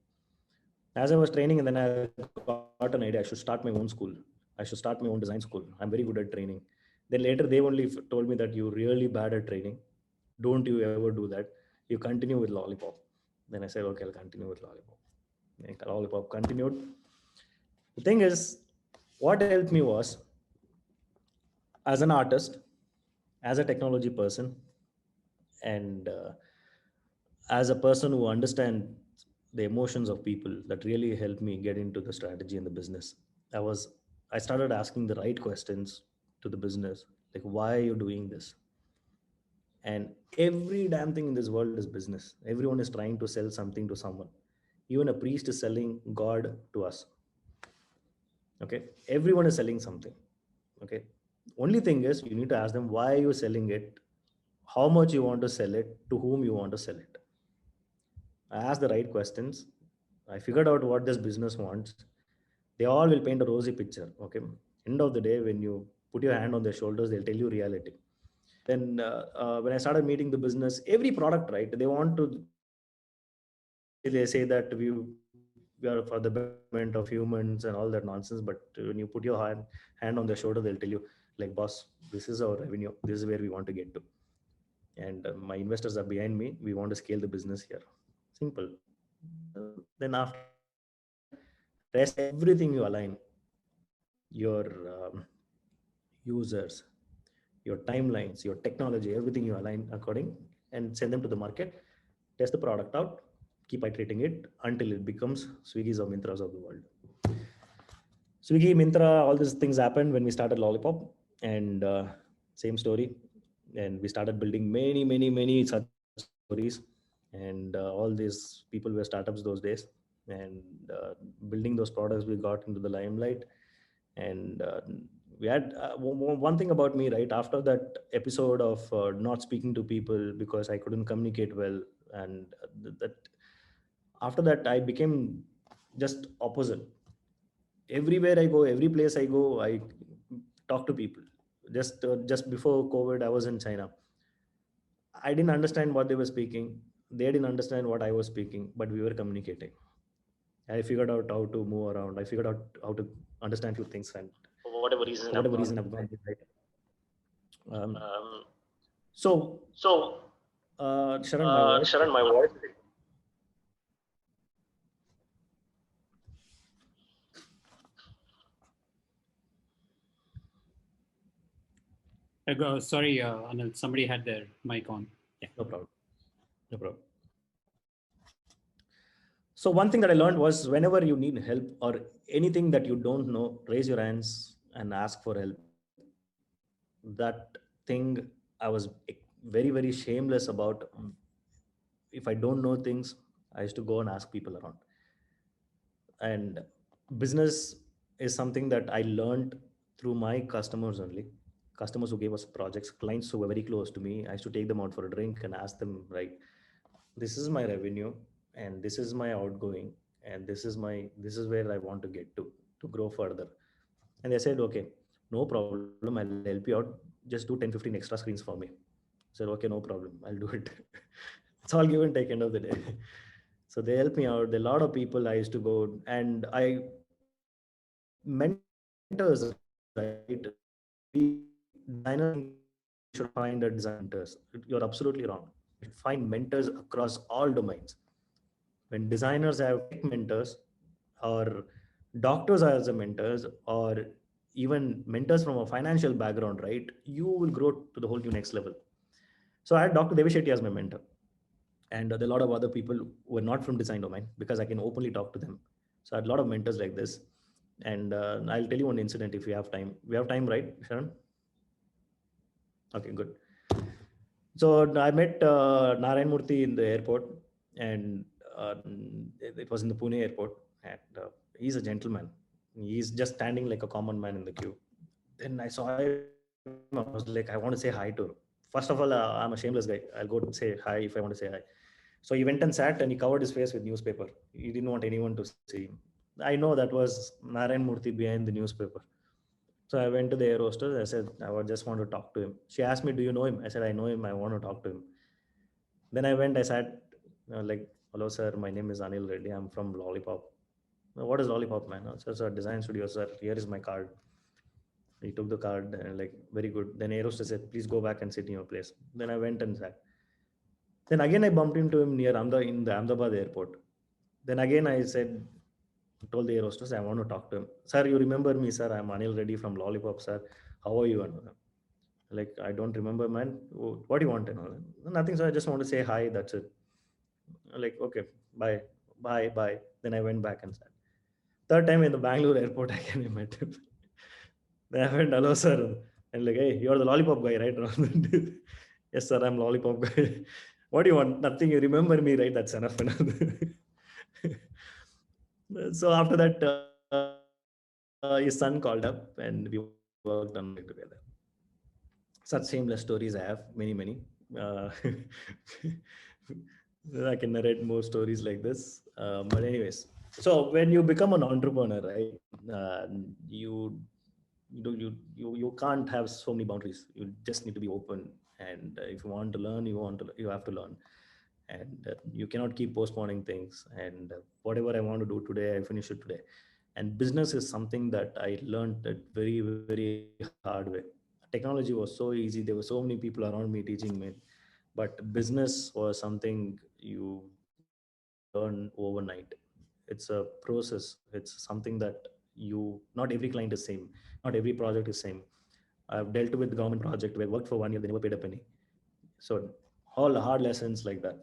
As I was training, and then I got an idea, I should start my own school. I should start my own design school. I'm very good at training. Then later they only told me that you're really bad at training. Don't you ever do that. You continue with Lollipop. Then I said, okay, I'll continue with Lollipop. And Lollipop continued. The thing is, what helped me was, as an artist, as a technology person, and as a person who understands the emotions of people, that really helped me get into the strategy and the business. I started asking the right questions to the business, like, why are you doing this? And every damn thing in this world is business. Everyone is trying to sell something to someone. Even a priest is selling God to us. Okay, everyone is selling something. Okay, only thing is, you need to ask them, why are you selling it, how much you want to sell it, to whom you want to sell it. I asked the right questions. I figured out what this business wants. They all will paint a rosy picture. Okay, end of the day, when you put your hand on their shoulders, they'll tell you reality. Then when I started meeting the business, every product, right, they want to, they say that we are for the betterment of humans and all that nonsense. But when you put your hand on their shoulder, they'll tell you, like, boss, this is our revenue, this is where we want to get to, and my investors are behind me, we want to scale the business here. Simple. Then after that, rest everything you align, your users, your timelines, your technology, everything you align according, and send them to the market. Test the product out, keep iterating it until it becomes Swiggy's or Mintra's of the world. Swiggy, Mintra, all these things happened when we started Lollipop, and same story. And we started building many such stories, and all these people were startups those days, and building those products, we got into the limelight. And we had one thing about me, right? After that episode of not speaking to people because I couldn't communicate well, and that after that I became just opposite. Everywhere I go, every place I go, I talk to people. Just before COVID, I was in China. I didn't understand what they were speaking, they didn't understand what I was speaking, but we were communicating. I figured out how to move around, I figured out how to understand few things, and For whatever for reason I've whatever gone. reason I've gone right. um, Um, so so, Sharon, my voice. Sharon, my voice. Sorry, Anil, somebody had their mic on. Yeah. No problem. No problem. So one thing that I learned was, whenever you need help or anything that you don't know, raise your hands and ask for help. That thing, I was very shameless about. If I don't know things, I used to go and ask people around. And business is something that I learned through my customers only. Customers who gave us projects, clients who were very close to me, I used to take them out for a drink and ask them, right, this is my revenue, and this is my outgoing, and this is where I want to get to grow further. And they said, okay, no problem, I'll help you out, just do 10-15 extra screens for me. I said, okay, no problem, I'll do it. It's all give and take, end of the day. So they helped me out. There are a lot of people I used to go, and I mentors, right? We designers think we should find a design mentors. You're absolutely wrong. You should find mentors across all domains. When designers have tech mentors, or doctors as a mentors, or even mentors from a financial background, right, you will grow to the whole new next level. So I had Dr. Dev Shetty as my mentor, and there are a lot of other people who are not from design domain, because I can openly talk to them. So I had a lot of mentors like this. And I'll tell you one incident if we have time. We have time, right, Sharon? Okay, good. So I met Narayan Murthy in the airport, and it was in the Pune airport. And he's a gentleman. He's just standing like a common man in the queue. Then I saw him. I was like, I want to say hi to him. First of all, I'm a shameless guy. I'll go say hi if I want to say hi. So he went and sat and he covered his face with newspaper. He didn't want anyone to see him. I know that was Narayan Murthy behind the newspaper. So I went to the air hostess. I said, I would just want to talk to him. She asked me, do you know him? I said, I know him. I want to talk to him. Then I went, I sat, like, hello, sir. My name is Anil Reddy. I'm from Lollipop. What is Lollipop, man? I said, sir, design studio, sir. Here is my card. He took the card and like, very good. Then air hostess said, please go back and sit in your place. Then I went and sat. Then again, I bumped into him near in the Ahmedabad airport. Then again, I said, told the air hostess, I want to talk to him. Sir, you remember me, sir? I'm Anil Reddy from Lollipop, sir. How are you? And like, I don't remember, man. What do you want? And all that. Nothing, sir. I just want to say hi. That's it. Like, okay, bye, bye, bye. Then I went back and sat. Third time in the Bangalore airport, again, I met him. Then I went, hello, sir. And like, hey, you're the Lollipop guy, right? Yes, sir, I'm Lollipop guy. What do you want? Nothing. You remember me, right? That's enough. So after that, his son called up and we worked on a project together. Such shameless stories I have, many. Uh, I can narrate more stories like this. But anyways, so when you become an entrepreneur, right, you you can't have so many boundaries. You just need to be open, and if you want to learn, you have to learn, and you cannot keep postponing things. And whatever I want to do today, I finish it today. And business is something that I learned at very hard way. Technology was so easy. There were so many people around me teaching me, but business was something you learn overnight. It's a process. It's something that not every client is same, not every project is same. I've dealt with government project where I worked for 1 year, they never paid a penny. So all hard lessons like that.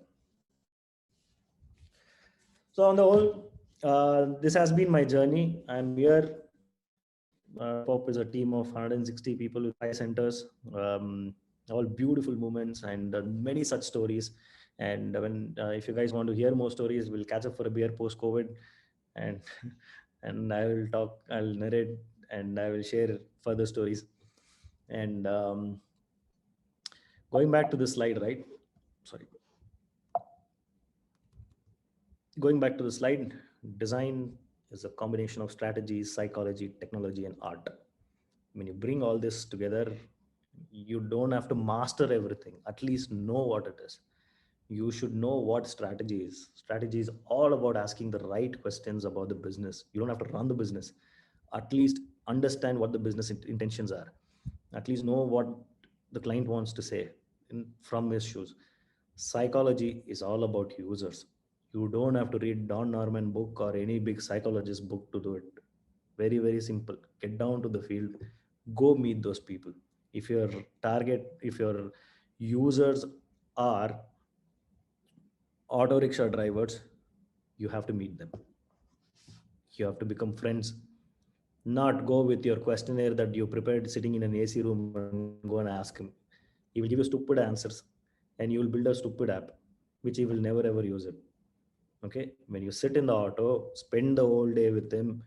So on the whole, this has been my journey. I'm here. Pop is a team of 160 people with 5 centers, all beautiful moments and many such stories. And when if you guys want to hear more stories, we'll catch up for a beer post COVID, and and I will talk, I'll narrate, and I will share further stories. And going back to the slide, right? Sorry. Going back to the slide, design is a combination of strategy, psychology, technology, and art. When you bring all this together, you don't have to master everything, at least know what it is. You should know what strategy is. Strategy is all about asking the right questions about the business. You don't have to run the business, at least understand what the business intentions are, at least know what the client wants to say from his shoes. Psychology is all about users. You don't have to read Don Norman book or any big psychologist book to do it. Very simple. Get down to the field, go meet those people. If your users are auto rickshaw drivers, you have to meet them. You have to become friends, not go with your questionnaire that you prepared sitting in an AC room and go and ask him. He will give you stupid answers, and you will build a stupid app, which he will never ever use it. Okay, when you sit in the auto, spend the whole day with him,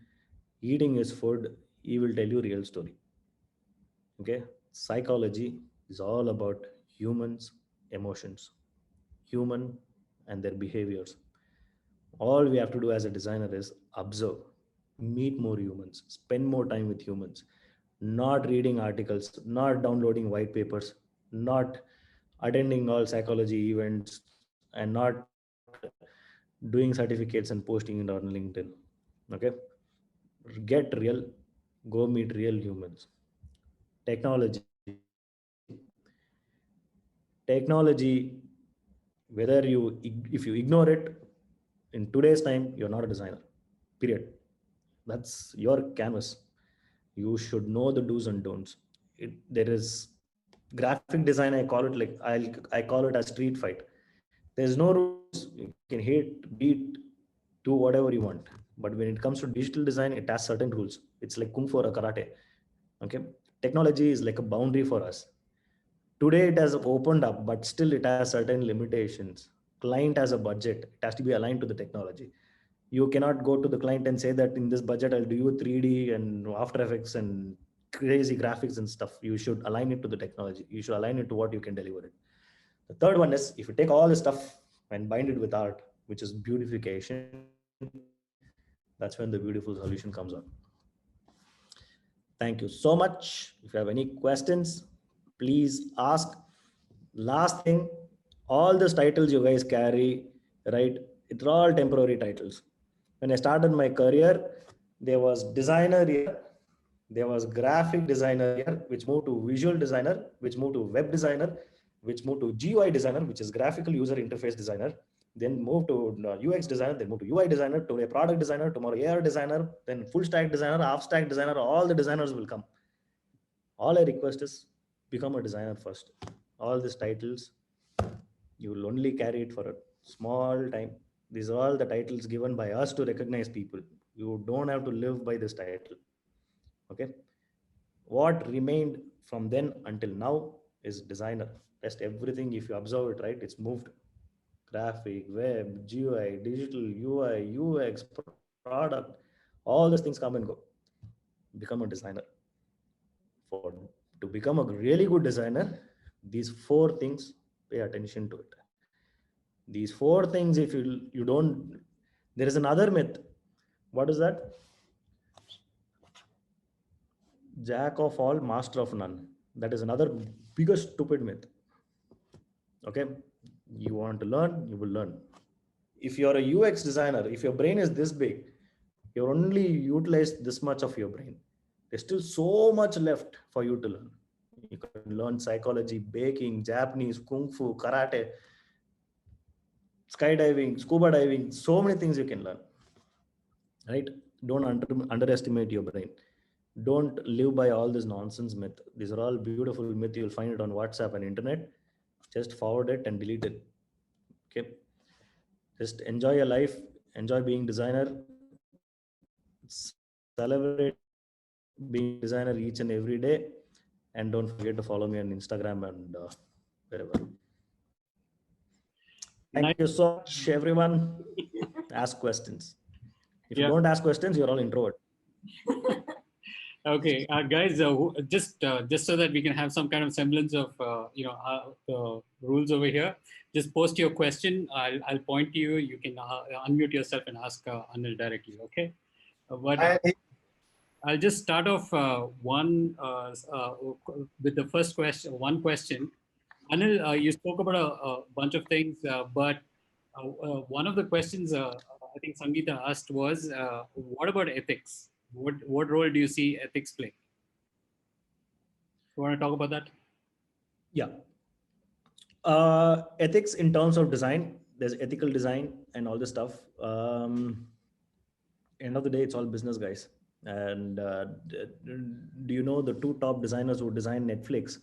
eating his food, he will tell you real story. Okay, psychology is all about humans, emotions, human and their behaviors. All we have to do as a designer is observe, meet more humans, spend more time with humans, not reading articles, not downloading white papers, not attending all psychology events, and not doing certificates and posting it on LinkedIn. Okay, get real, go meet real humans. Technology, whether if you ignore it, in today's time you're not a designer, period. That's your canvas. You should know the do's and don'ts. There is graphic design, I call it like I call it a street fight. There's no rules. You can hit, beat, do whatever you want. But when it comes to digital design, it has certain rules. It's like kung fu or a karate. Okay, technology is like a boundary for us. Today it has opened up, but still it has certain limitations. Client has a budget, it has to be aligned to the technology. You cannot go to the client and say that in this budget I'll do you 3D and After Effects and crazy graphics and stuff. You should align it to the technology. You should align it to what you can deliver it. The third one is, if you take all this stuff and bind it with art, which is beautification, that's when the beautiful solution comes out. Thank you so much. If you have any questions, please ask. Last thing, all these titles you guys carry, right? It's all temporary titles. When I started my career, there was designer here, there was graphic designer here, which moved to visual designer, which moved to web designer, which moved to GUI designer, which is graphical user interface designer, then moved to UX designer, then moved to UI designer, to a product designer, tomorrow AR designer, then full stack designer, half stack designer, all the designers will come. All I request is become a designer first. All these titles, you will only carry it for a small time. These are all the titles given by us to recognize people. You don't have to live by this title. Okay. What remained from then until now is designer. Rest everything, if you observe it, right, it's moved. Graphic, web, GUI, digital, UI, UX, product, all those things come and go. Become a designer. For to become a really good designer, these four things, pay attention to it. These four things, if you don't, there is another myth. What is that? Jack of all, master of none. That is another biggest stupid myth. Okay, you want to learn, you will learn. If you're a UX designer, if your brain is this big, you're only utilized this much of your brain. There's still so much left for you to learn. You can learn psychology, baking, Japanese, kung fu, karate, skydiving, scuba diving, so many things you can learn. Right? Don't underestimate your brain. Don't live by all this nonsense myth. These are all beautiful myth. You'll find it on WhatsApp and internet. Just forward it and delete it. Okay. Just enjoy your life. Enjoy being designer. Celebrate being designer each and every day. And don't forget to follow me on Instagram and wherever. Thank you so much, everyone. Ask questions. If you don't ask questions, you're all introvert. Okay, guys, just so that we can have some kind of semblance of the rules over here, just post your question. I'll point to you. You can unmute yourself and ask Anil directly. Okay, but I'll just start off with the first question. One question, Anil, you spoke about a bunch of things, but one of the questions I think Sangeeta asked was, what about ethics? What role do you see ethics play? You want to talk about that? Yeah. Ethics in terms of design, there's ethical design and all this stuff. End of the day, it's all business, guys. And do you know the two top designers who design Netflix?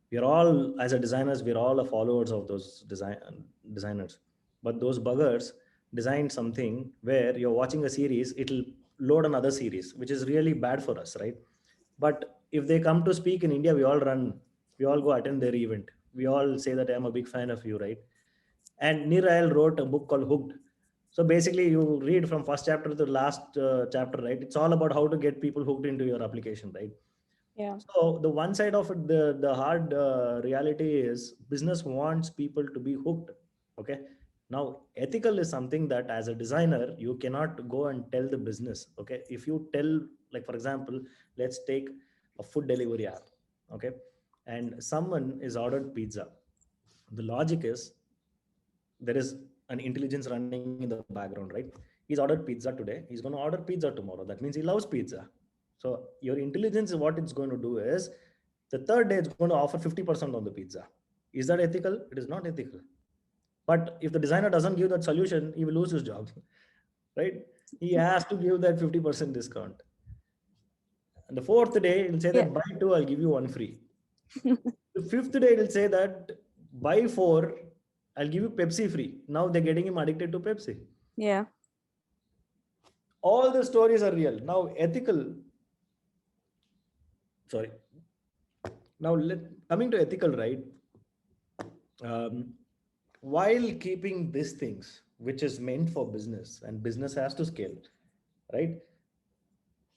We're all, as a designers, we're all followers of those designers. But those buggers designed something where you're watching a series, it'll load another series, which is really bad for us, right? But if they come to speak in India, we all run, we all go attend their event. We all say that I'm a big fan of you, right? And Nir Eyal wrote a book called Hooked. So basically, you read from first chapter to the last chapter, right? It's all about how to get people hooked into your application, right? Yeah. So the one side of it, the hard reality is business wants people to be hooked. Okay. Now, ethical is something that as a designer, you cannot go and tell the business. Okay. If you tell, like, for example, let's take a food delivery app. Okay. And someone is ordered pizza. The logic is there is an intelligence running in the background, right? He's ordered pizza today. He's going to order pizza tomorrow. That means he loves pizza. So your intelligence is what it's going to do is the third day it's going to offer 50% on the pizza. Is that ethical? It is not ethical. But if the designer doesn't give that solution, he will lose his job, right? He has to give that 50% discount. And the fourth day, it'll say that buy two, I'll give you one free. The fifth day, it'll say that buy four, I'll give you Pepsi free. Now they're getting him addicted to Pepsi. Yeah. All the stories are real. Now, ethical. Sorry. Now, coming to ethical, right? While keeping these things, which is meant for business and business has to scale, right?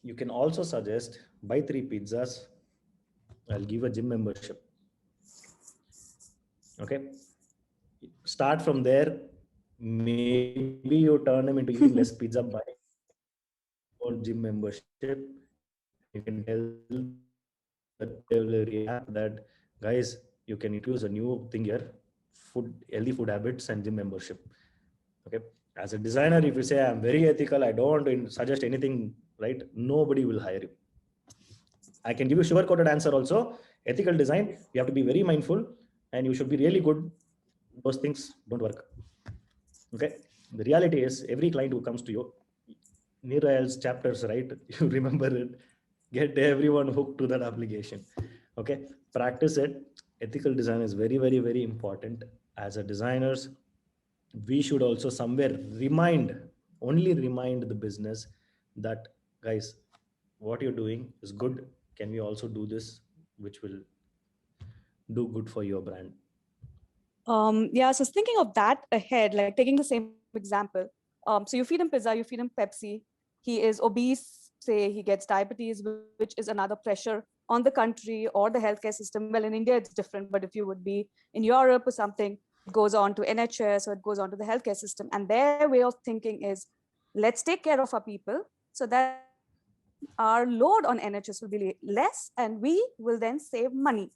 You can also suggest buy 3 pizzas. I'll give a gym membership. Okay. Start from there. maybe you turn them into eating less pizza by or gym membership, and you can tell the delivery app that, guys, you can introduce a new thing here, healthy food habits and gym membership. Okay, as a designer, if you say I'm very ethical, I don't want to suggest anything, right? Nobody will hire you. I can give you sugar coated answer also. Ethical design, you have to be very mindful and you should be really good. Those things don't work. Okay, the reality is every client who comes to you, Neeraj's chapters, right? You remember it. Get everyone hooked to that application. Okay, practice it. Ethical design is very, very, very important. As a designers, we should also somewhere only remind the business that, guys, what you're doing is good. Can we also do this, which will do good for your brand? Yeah, so thinking of that ahead, like taking the same example. So you feed him pizza, you feed him Pepsi. He is obese, say he gets diabetes, which is another pressure on the country or the healthcare system. Well, in India, it's different, but if you would be in Europe or something, it goes on to NHS or it goes on to the healthcare system. And their way of thinking is, let's take care of our people so that our load on NHS will be less and we will then save money.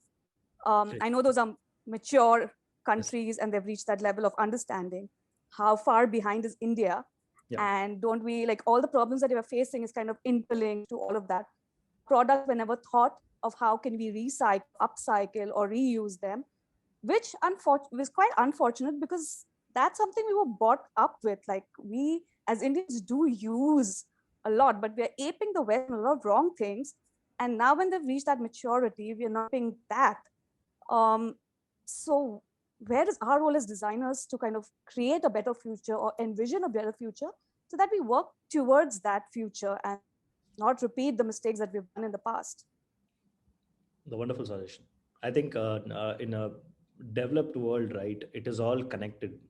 I know those are mature countries and they've reached that level of understanding. How far behind is India? Yeah. And don't we, like, all the problems that we are facing is kind of interlinked to all of that. Products were never thought of how can we recycle, upcycle, or reuse them, which was quite unfortunate because that's something we were brought up with. Like, we as Indians do use a lot, but we're aping the West in a lot of wrong things. And now when they've reached that maturity, we're not doing that. So where is our role as designers to kind of create a better future or envision a better future so that we work towards that future and not repeat the mistakes that we've done in the past? The wonderful suggestion. I think in a developed world, right, it is all connected,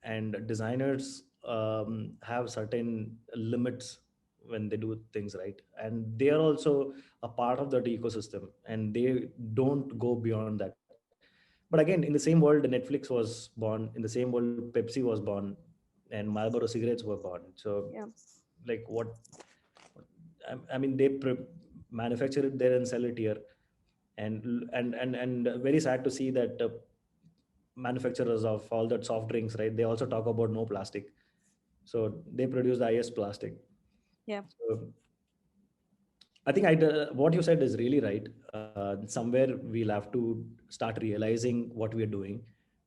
and designers have certain limits when they do things, right, and they are also a part of that ecosystem, and they don't go beyond that. But again, in the same world, Netflix was born. In the same world, Pepsi was born, and Marlboro cigarettes were born. So, Yeah. like, I mean, they manufacture it there and sell it here, and very sad to see that manufacturers of all that soft drinks, right, they also talk about no plastic. So they produce the highest plastic. Yeah. So I think what you said is really right. Somewhere we'll have to start realizing what we are doing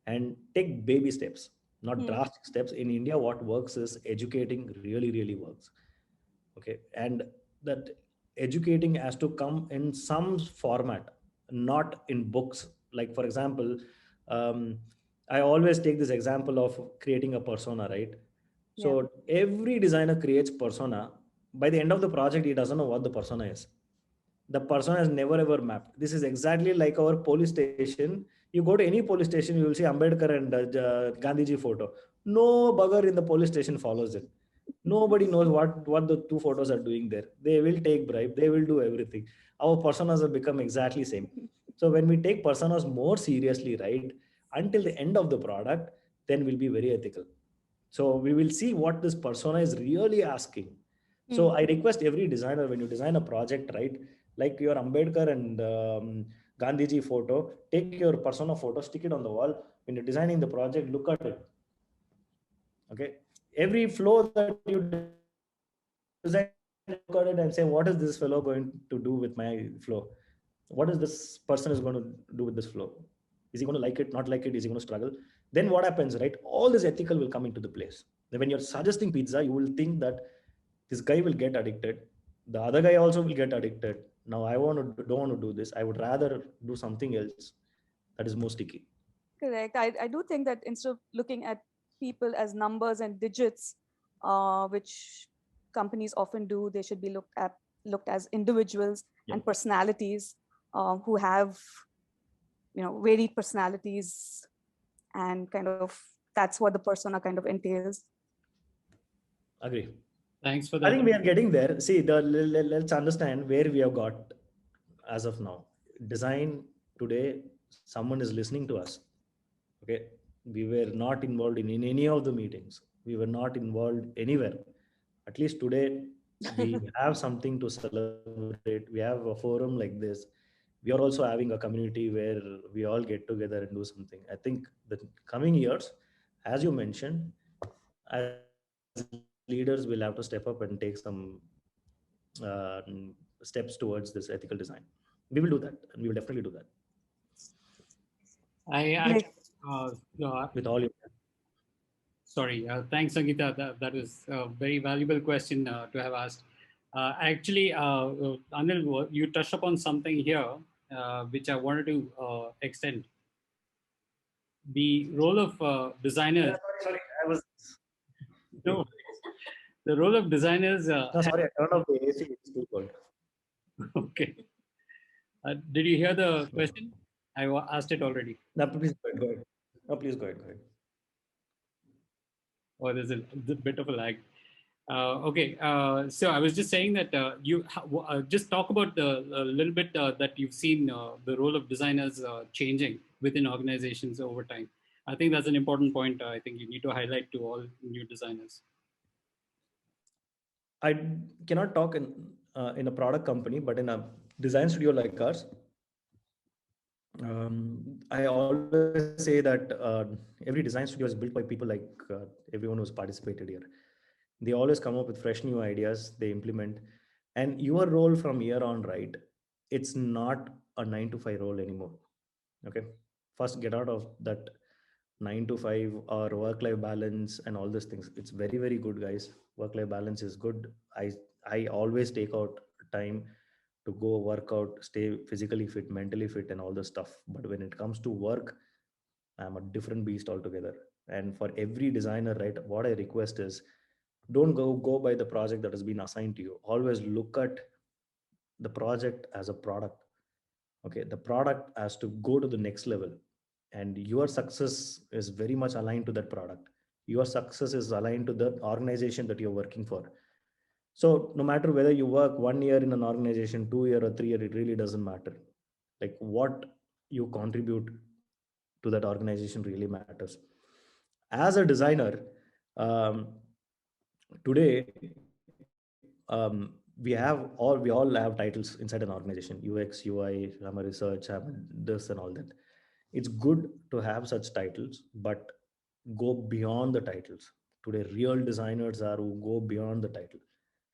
and take baby steps, not drastic steps. In India, what works is educating really, really works. Okay. And that educating has to come in some format, not in books. Like, for example, um, I always take this example of creating a persona, right? Yeah. So every designer creates persona. By the end of the project, he doesn't know what the persona is. The persona is never ever mapped. This is exactly like our police station. You go to any police station, you will see Ambedkar and Gandhiji photo. No bugger in the police station follows it. Nobody knows what the two photos are doing there. They will take bribe, they will do everything. Our personas have become exactly same. So when we take personas more seriously, right, until the end of the product, then we'll be very ethical. So we will see what this persona is really asking. So I request every designer, when you design a project, right, like your Ambedkar and Gandhiji photo, take your persona photo, stick it on the wall. When you're designing the project, look at it. Okay, every flow that you design, look at it and say, what is this fellow going to do with my flow? What is this person is going to do with this flow? Is he going to like it, not like it? Is he going to struggle? Then what happens, right? All this ethical will come into the place. Then when you're suggesting pizza, you will think that this guy will get addicted. The other guy also will get addicted. Now don't want to do this. I would rather do something else that is more sticky. Correct. I do think that instead of looking at people as numbers and digits, which companies often do, they should be looked as individuals and personalities who have, varied personalities, and kind of that's what the persona kind of entails. Agree. Thanks for that. I think we are getting there. See, let's understand where we have got as of now. Design today, someone is listening to us. Okay. We were not involved in any of the meetings. We were not involved anywhere. At least today, we have something to celebrate. We have a forum like this. We are also having a community where we all get together and do something. I think the coming years, as you mentioned, as leaders, we'll have to step up and take some uh, steps towards this ethical design. We will do that, and we will definitely do that I Great. actually, with all your. sorry, thanks, Sangeeta. That was a very valuable question to have asked. Anil, you touched upon something here, which I wanted to extend. The role of designers. Sorry, I was. No, the role of designers. No, sorry, I turned off the AC. It's too cold. Okay. Did you hear the question? I asked it already. No, please go ahead. Go ahead. No, please go ahead. Go ahead. Or there's a bit of a lag. Okay, so I was just saying that you just talk about a little bit that you've seen the role of designers changing within organizations over time. I think that's an important point. I think you need to highlight to all new designers. I cannot talk in a product company, but in a design studio like ours, I always say that every design studio is built by people like everyone who's participated here. They always come up with fresh new ideas, they implement. And your role from here on, right? It's not a 9 to 5 role anymore. Okay. First, get out of that 9 to 5 or work-life balance and all these things. It's very, very good, guys. Work-life balance is good. I always take out time to go work out, stay physically fit, mentally fit, and all this stuff. But when it comes to work, I'm a different beast altogether. And for every designer, right, what I request is don't go by the project that has been assigned to you. Always look at the project as a product. Okay, the product has to go to the next level, and your success is very much aligned to that product. Your success is aligned to the organization that you're working for. So no matter whether you work 1 year in an organization, 2 year or 3 year, it really doesn't matter. Like what you contribute to that organization really matters. As a designer, um, today we all have titles inside an organization: UX, UI, I'm a research, I'm this and all that. It's good to have such titles, but go beyond the titles. Today, real designers are who go beyond the title.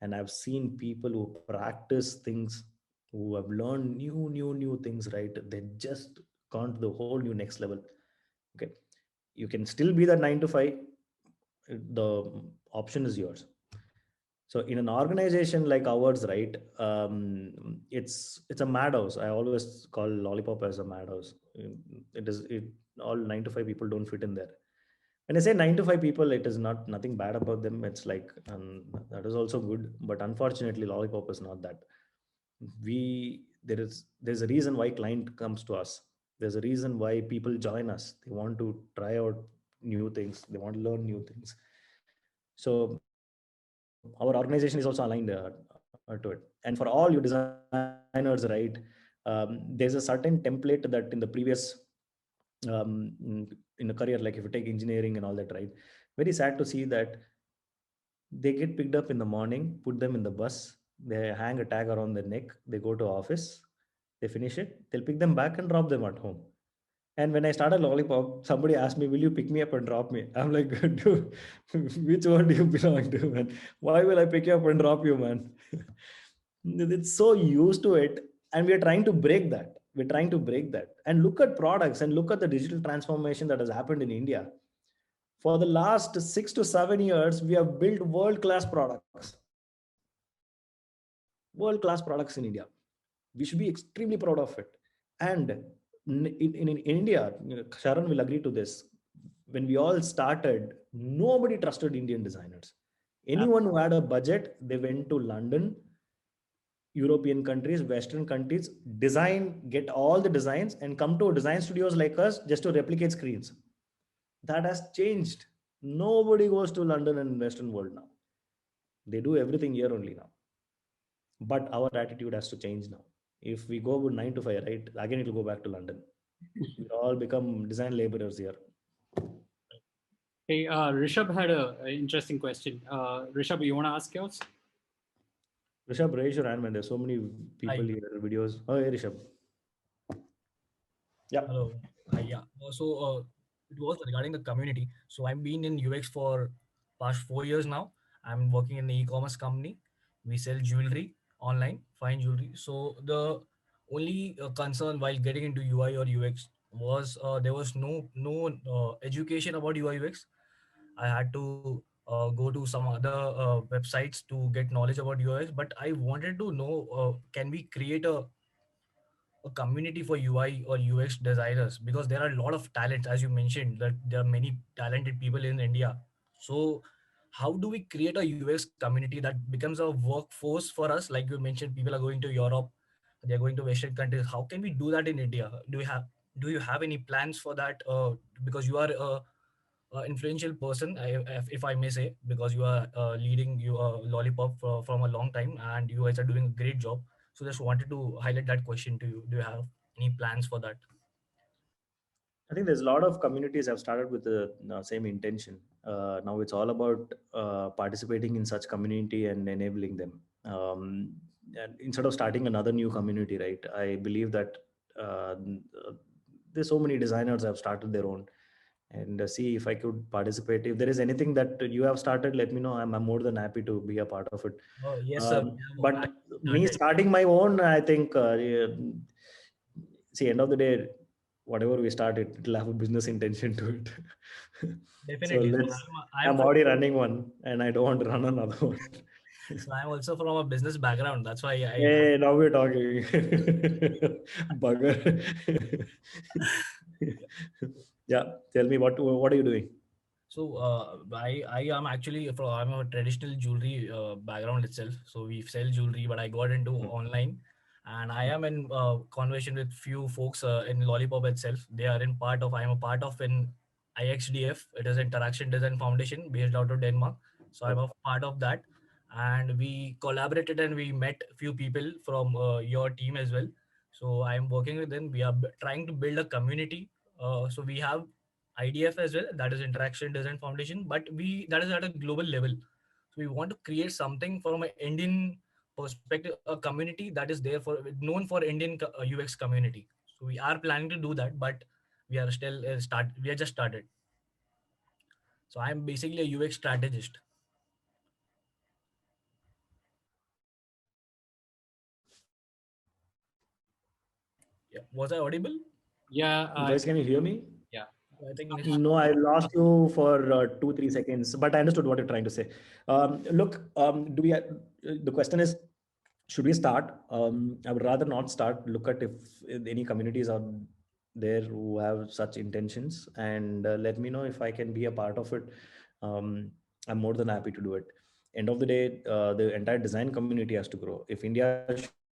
And I've seen people who practice things, who have learned new things, right? They just gone to the whole new next level. Okay. You can still be that 9 to 5. The option is yours. So in an organization like ours, right, it's a madhouse. I always call Lollipop as a madhouse. It all 9 to 5 people don't fit in there. When I say 9 to 5 people, it is not nothing bad about them. It's like that is also good, but unfortunately, Lollipop is not that. There's a reason why client comes to us. There's a reason why people join us. They want to try out new things. They want to learn new things. So our organization is also aligned to it. And for all you designers, right, there's a certain template that in the previous in a career, like if you take engineering and all that, right, very sad to see that they get picked up in the morning, put them in the bus, they hang a tag around their neck, they go to office, they finish it, they'll pick them back and drop them at home. And when I started Lollipop, somebody asked me, "Will you pick me up and drop me?" I'm like, "Dude, which one do you belong to, man? Why will I pick you up and drop you, man?" It's so used to it, and we are trying to break that. We're trying to break that, and look at products and look at the digital transformation that has happened in India. For the last 6 to 7 years, we have built world-class products. World-class products in India. We should be extremely proud of it. And in India, Sharon will agree to this. When we all started, nobody trusted Indian designers. Anyone who had a budget, they went to London, European countries, Western countries, design, get all the designs, and come to design studios like us just to replicate screens. That has changed. Nobody goes to London and Western world now. They do everything here only now. But our attitude has to change now. If we go with 9 to 5, right, again it will go back to London. We all become design laborers here. Hey, Rishabh had an interesting question. Rishabh, you want to ask yours? Rishabh, raise your hand, man. There's so many people Hi. here, videos. Oh, hey, Rishabh. Yeah. Hello. Hi. Yeah. It was regarding the community. So I've been in UX for past 4 years now. I'm working in an e-commerce company. We sell jewelry online, fine jewelry. So the only concern while getting into UI or UX was there was no education about UI UX. I had to go to some other websites to get knowledge about UX. But I wanted to know, can we create a community for UI or UX designers, because there are a lot of talents, as you mentioned, that there are many talented people in India. So how do we create a UX community that becomes a workforce for us? Like you mentioned, people are going to Europe, they're going to Western countries. How can we do that in India? Do you have any plans for that? Because you are influential person, if I may say, because you are leading your Lollipop from a long time, and you guys are doing a great job. So just wanted to highlight that question to you. Do you have any plans for that? I think there's a lot of communities have started with the same intention. Now it's all about participating in such community and enabling them. And instead of starting another new community, right? I believe that there's so many designers have started their own, and see if I could participate. If there is anything that you have started, let me know. I'm more than happy to be a part of it. Oh, yes, sir. We have But me started. starting my own, I think, yeah, see, end of the day, whatever we start, it'll have a business intention to it. So Definitely. So let's. I'm I'm from, already running one, and I don't want to run another one. so I'm also from a business background. That's why I Hey, now we're talking. Bugger. Yeah, tell me what are you doing? So I am actually from, I'm a traditional jewelry background itself. So we sell jewelry, but I got into Mm, online, and I am in conversation with few folks in Lollipop itself. They are in part of, I am a part of in IXDF. It is Interaction Design Foundation based out of Denmark. So I'm a okay. part of that, and we collaborated and we met few people from your team as well. So I'm working with them. We are trying to build a community. So we have IDF as well, that is Interaction Design Foundation, but we that is at a global level. So we want to create something from an Indian perspective, a community that is there for known for Indian UX community. So we are planning to do that, but we are still start. We are just started. So I'm basically a UX strategist. Yeah, was I audible? Yeah, Guys, can you hear me? yeah. I think No, I lost you for 2-3 seconds, but I understood what you're trying to say. Look, do we? The question is, should we start? I would rather not start. Look at if any communities are there who have such intentions, and let me know if I can be a part of it. Um, I'm more than happy to do it. End of the day, the entire design community has to grow. If India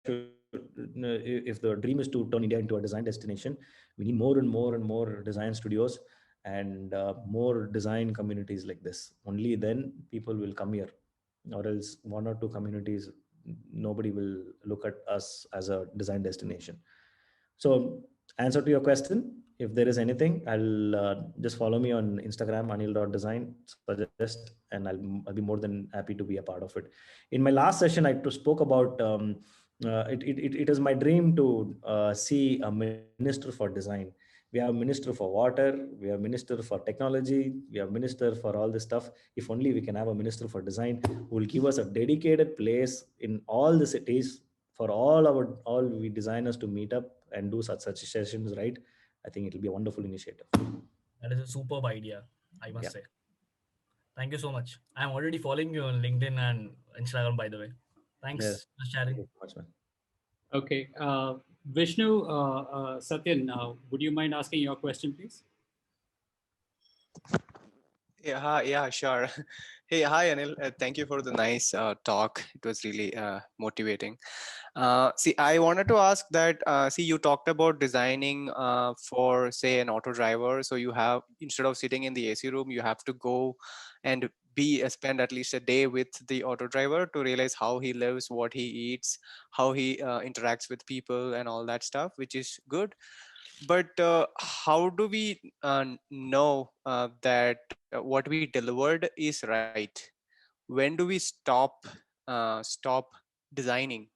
should, if the dream is to turn India into a design destination, we need more and more and more design studios and more design communities like this. Only then people will come here, or else one or two communities, nobody will look at us as a design destination. So, answer to your question, if there is anything, I'll just follow me on Instagram, anil.design, suggest, and I'll be more than happy to be a part of it. In my last session, I spoke about it is my dream to see a minister for design. We have minister for water, we have minister for technology, we have minister for all this stuff. If only we can have a minister for design who will give us a dedicated place in all the cities for all we designers to meet up and do such sessions, right? I think it'll be a wonderful initiative. that is a superb idea, I Yeah. must say. Thank you so much. I'm already following you on LinkedIn and Instagram, by the way. Yeah. Thanks for Thank sharing. you so much, man. Okay. Vishnu, Satyan, would you mind asking your question, please? Yeah, hi, yeah, sure. Hey, hi, Anil. Thank you for the nice talk. It was really motivating. See, I wanted to ask that, see, you talked about designing for, say, an auto driver. So you have, instead of sitting in the AC room, you have to go and spend at least a day with the auto driver to realize how he lives, what he eats, how he interacts with people and all that stuff, which is good. but how do we know that what we delivered is right? When do we stop designing?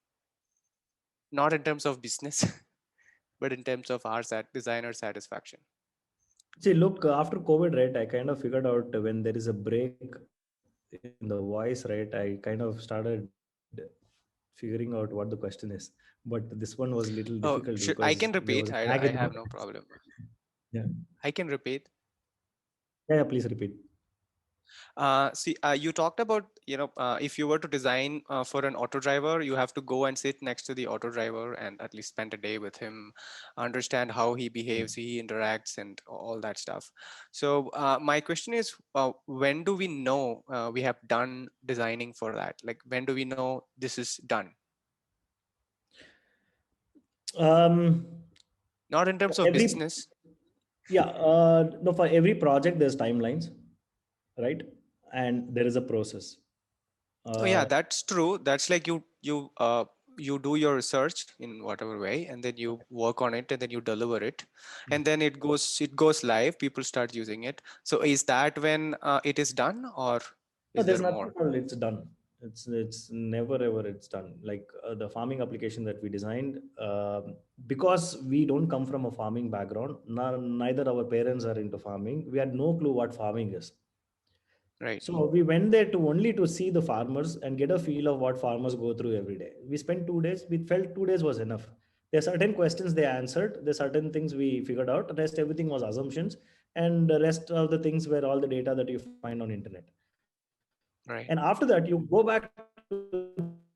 Not in terms of business, but in terms of our designer satisfaction. See, look, after COVID, right, I kind of figured out when there is a break in the voice, right, I kind of started figuring out what the question is. But this one was a little difficult Oh, because I there can was a repeat. lag in the. I have no problem. Yeah, I can repeat. yeah, please repeat. See, you talked about, if you were to design for an auto driver, you have to go and sit next to the auto driver and at least spend a day with him, understand how he behaves, he interacts, and all that stuff. So my question is, when do we know we have done designing for that? Like, when do we know this is done? Um, Not in terms for of every business. Yeah, no, for every project there's timelines, right? And there is a process. Oh yeah, Uh, that's true. That's like you do your research in whatever way, and then you work on it, and then you deliver it, and then it goes live. People start using it. So is that when it is done, or no, is there's there nothing more? called it's done. It's never ever it's done. Like the farming application that we designed, because we don't come from a farming background. Neither our parents are into farming. We had no clue what farming is. Right. So we went there to only to see the farmers and get a feel of what farmers go through every day. We spent 2 days. We felt 2 days was enough. There are certain questions they answered. There are certain things we figured out. The rest everything was assumptions, and the rest of the things were all the data that you find on internet. And after Right. that, you go back to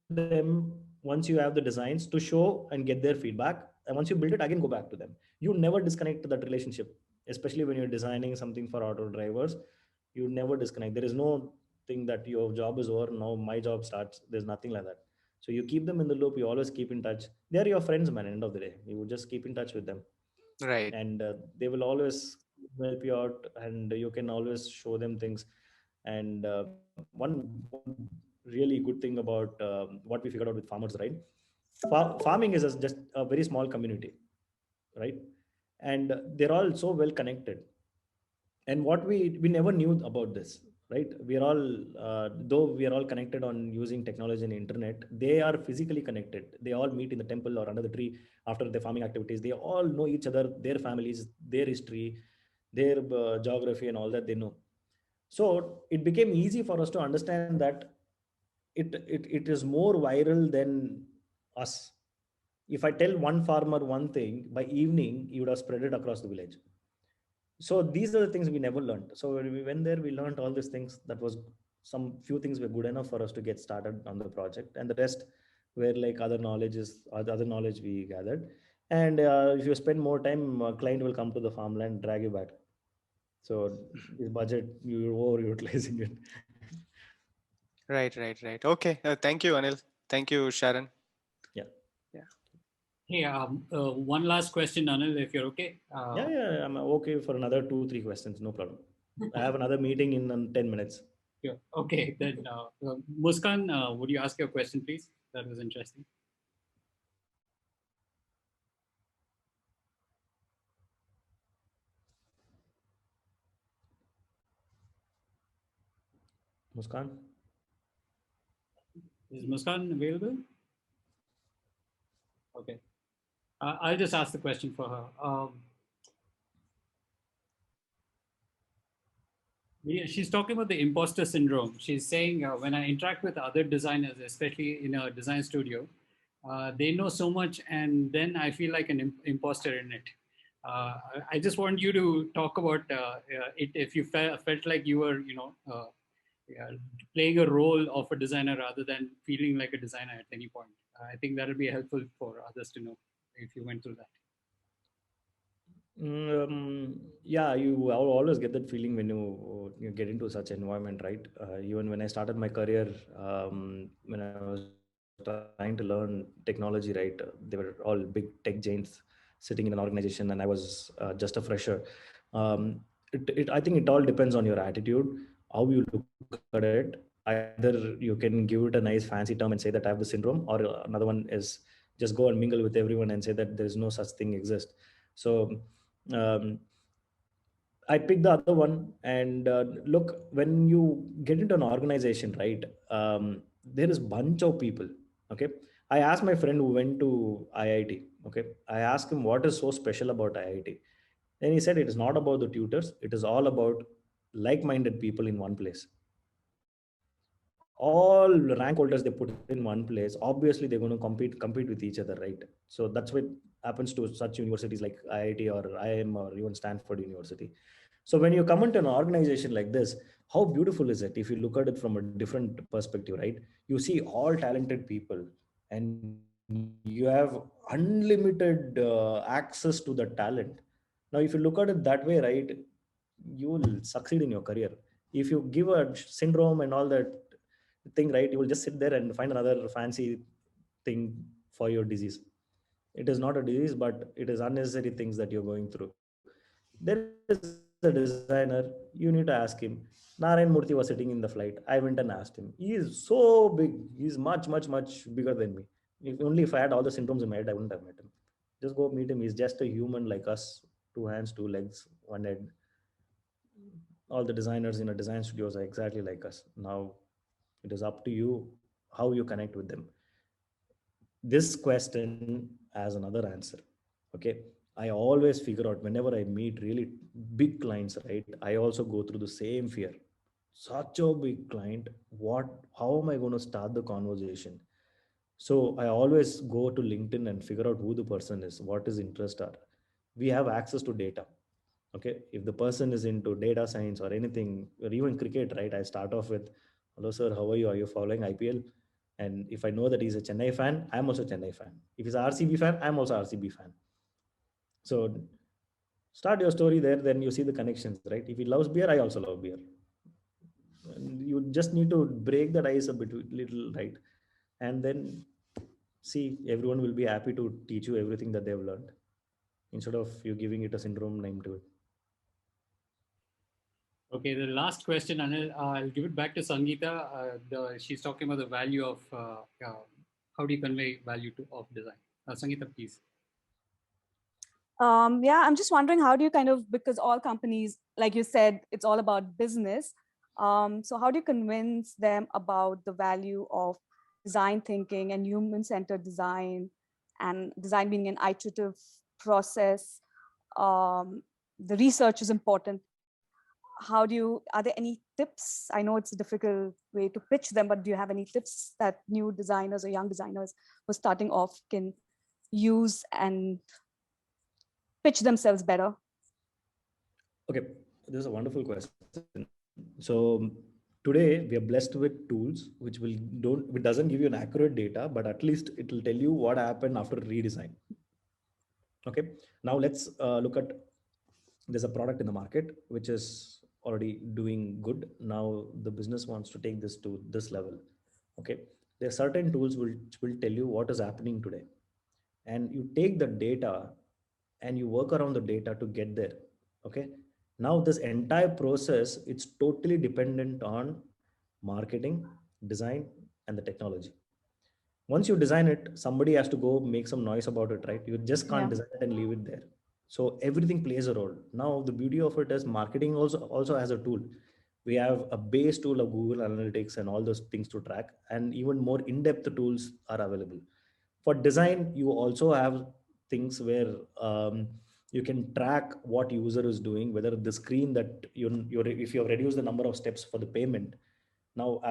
them once you have the designs to show and get their feedback. And once you build it, again go back to them. You never disconnect that relationship, especially when you're designing something for auto drivers. You never disconnect. There is no thing that your job is over now, my job starts. There's nothing like that. So you keep them in the loop. You always keep in touch. They are your friends, man. End of the day, you would just keep in touch with them, Right. and they will always help you out, and you can always show them things. And one really good thing about what we figured out with farmers, right? Farming is just a very small community, right? And they're all so well connected. And what we never knew about this, right? We are all though we are all connected on using technology and internet, they are physically connected. They all meet in the temple or under the tree after their farming activities. They all know each other, their families, their history, their geography, and all that they know. So it became easy for us to understand that it is more viral than us. If I tell one farmer one thing, by evening he would have spread it across the village. So these are the things we never learned. So when we went there, we learned all these things. That was some few things were good enough for us to get started on the project, and the rest were like other knowledge we gathered. And if you spend more time, a client will come to the farmland, drag you back. So this budget, you're overutilizing it. Right. Right. Right. Okay. Thank you, Anil. Thank you, Sharon. Yeah. Yeah. Hey, one last question, Anil, if you're okay. Yeah, I'm okay for another 2, 3 questions. No problem. I have another meeting in 10 minutes. Yeah. Okay, then Muskan, would you ask your question, please? That was interesting. Muskan? Is Muskan available? Okay. I'll just ask the question for her. Yeah, she's talking about the imposter syndrome. She's saying when I interact with other designers, especially in a design studio, they know so much, and then I feel like an imposter in it. I just want you to talk about it. If you felt like you were, yeah, playing a role of a designer rather than feeling like a designer at any point. I think that'll be helpful for others to know if you went through that. Yeah, you always get that feeling when you get into such environment, right? Even when I started my career, when I was trying to learn technology, right, they were all big tech giants sitting in an organization, and I was just a fresher. I think it all depends on your attitude, how you look at it. Either you can give it a nice fancy term and say that I have the syndrome, or another one is just go and mingle with everyone and say that there is no such thing exist. So um, I picked the other one. And look, when you get into an organization, right, there is bunch of people. Okay. I asked my friend who went to IIT. Okay. I asked him what is so special about IIT. Then he said it is not about the tutors. It is all about like-minded people in one place. All rank holders they put in one place. Obviously, they're going to compete with each other, right? So that's what happens to such universities like IIT or IIM or even Stanford University. So when you come into an organization like this, how beautiful is it if you look at it from a different perspective, right? You see all talented people, and you have unlimited access to the talent. Now, if you look at it that way, right, you will succeed in your career. If you give a syndrome and all that thing, right, you will just sit there and find another fancy thing for your disease. It is not a disease, but it is unnecessary things that you're going through. There is a designer, you need to ask him. Narayan Murthy was sitting in the flight. I went and asked him. He is so big. He's much bigger than me. If I had all the symptoms in my head, I wouldn't have met him. Just go meet him. He's just a human like us, two hands, two legs, one head. All the designers in a design studios are exactly like us. Now it is up to you how you connect with them. This question has another answer. Okay. I always figure out whenever I meet really big clients, right? I also go through the same fear. Such a big client, what, how am I going to start the conversation? So I always go to LinkedIn and figure out who the person is, what his interests are. We have access to data. Okay. If the person is into data science or anything, or even cricket, right? I start off with, hello, sir, how are you? Are you following IPL? And if I know that he's a Chennai fan, I'm also a Chennai fan. If he's a RCB fan, I'm also RCB fan. So start your story there, then you see the connections, right? If he loves beer, I also love beer. And you just need to break that ice a bit, little, right? And then see, everyone will be happy to teach you everything that they've learned instead of you giving it a syndrome name to it. Okay, the last question, Anil, I'll give it back to Sangeeta. She's talking about the value of how do you convey value of design. Sangeeta, please. Yeah, I'm just wondering, how do you kind of, because all companies, like you said, it's all about business. So how do you convince them about the value of design thinking and human-centered design, and design being an iterative process? The research is important. How do you, are there any tips? I know it's a difficult way to pitch them, but do you have any tips that new designers or young designers who are starting off can use and pitch themselves better? Okay, this is a wonderful question. So today we are blessed with tools which doesn't give you an accurate data, but at least it will tell you what happened after redesign. Okay, now let's look at, there's a product in the market which is already doing good. Now the business wants to take this to this level. Okay, there are certain tools which will tell you what is happening today, and you take the data and you work around the data to get there. Okay, now this entire process, it's totally dependent on marketing, design, and the technology. Once you design it, somebody has to go make some noise about it, right? You just can't Yeah. design it and leave it there. So everything plays a role. Now the beauty of it is marketing also has a tool. We have a base tool of Google Analytics and all those things to track, and even more in-depth tools are available. For design, you also have things where you can track what user is doing, whether the screen that if you have reduced the number of steps for the payment. Now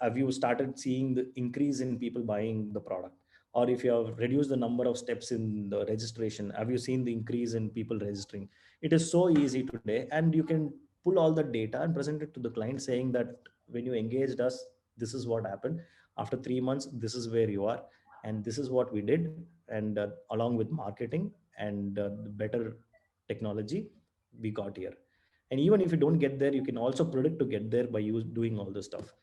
have you started seeing the increase in people buying the product? Or if you have reduced the number of steps in the registration, have you seen the increase in people registering? It is so easy today, and you can pull all the data and present it to the client saying that when you engaged us, this is what happened. After 3 months, this is where you are, and this is what we did. And along with marketing and better technology, we got here. And even if you don't get there, you can also predict to get there by doing all this stuff.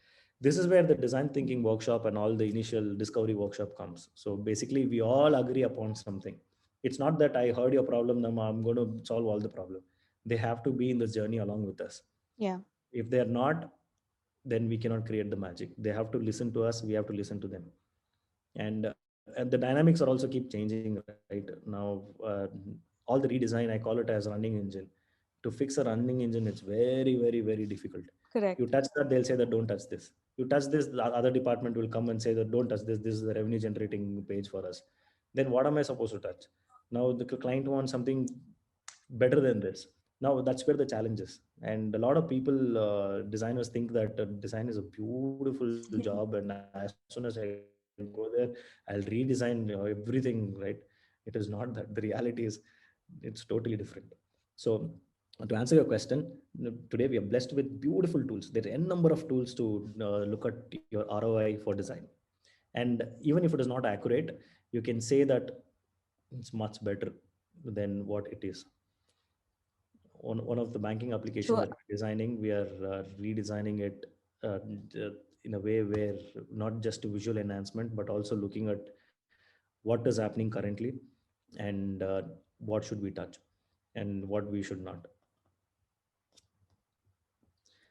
This is where the design thinking workshop and all the initial discovery workshop comes. So basically we all agree upon something. It's not that I heard your problem, now I'm going to solve all the problem. They have to be in this journey along with us. Yeah. If they're not, then we cannot create the magic. They have to listen to us, we have to listen to them. And the dynamics are also keep changing right now. all the redesign, I call it as running engine. To fix a running engine, it's very, very, very difficult. Correct. You touch that, they'll say that don't touch this. You touch this, the other department will come and say that don't touch this. This is the revenue generating page for us. Then what am I supposed to touch? Now the client wants something better than this. Now that's where the challenge is. And a lot of people, designers, think that design is a beautiful job, and as soon as I go there, I'll redesign everything, right? It is not that. The reality is it's totally different. So to answer your question, today we are blessed with beautiful tools. There are n number of tools to look at your ROI for design. And even if it is not accurate, you can say that it's much better than what it is. One of the banking applications Sure. that we're designing, we are redesigning it in a way where not just a visual enhancement, but also looking at what is happening currently, and what should we touch and what we should not.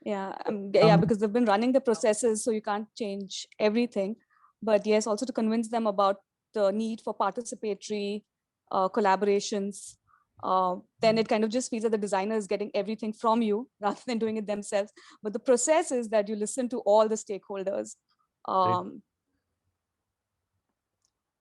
Yeah, yeah, because they've been running the processes, so you can't change everything. But yes, also to convince them about the need for participatory collaborations. Then it kind of just feels that the designer is getting everything from you rather than doing it themselves. But the process is that you listen to all the stakeholders.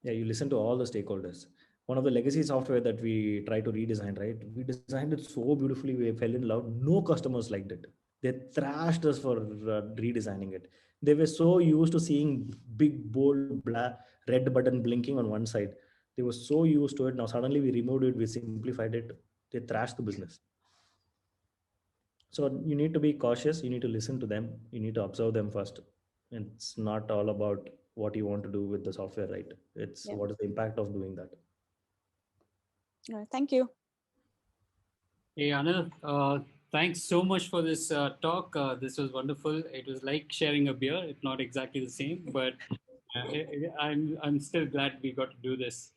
Yeah, you listen to all the stakeholders. One of the legacy software that we try to redesign, right? We designed it so beautifully, we fell in love. No customers liked it. They thrashed us for redesigning it. They were so used to seeing big, bold, black, red button blinking on one side. They were so used to it. Now suddenly we removed it, we simplified it. They thrashed the business. So you need to be cautious. You need to listen to them. You need to observe them first. It's not all about what you want to do with the software, right? It's what is the impact of doing that. Thank you. Hey, Anil, thanks so much for this talk. This was wonderful. It was like sharing a beer. It's not exactly the same, but I'm still glad we got to do this.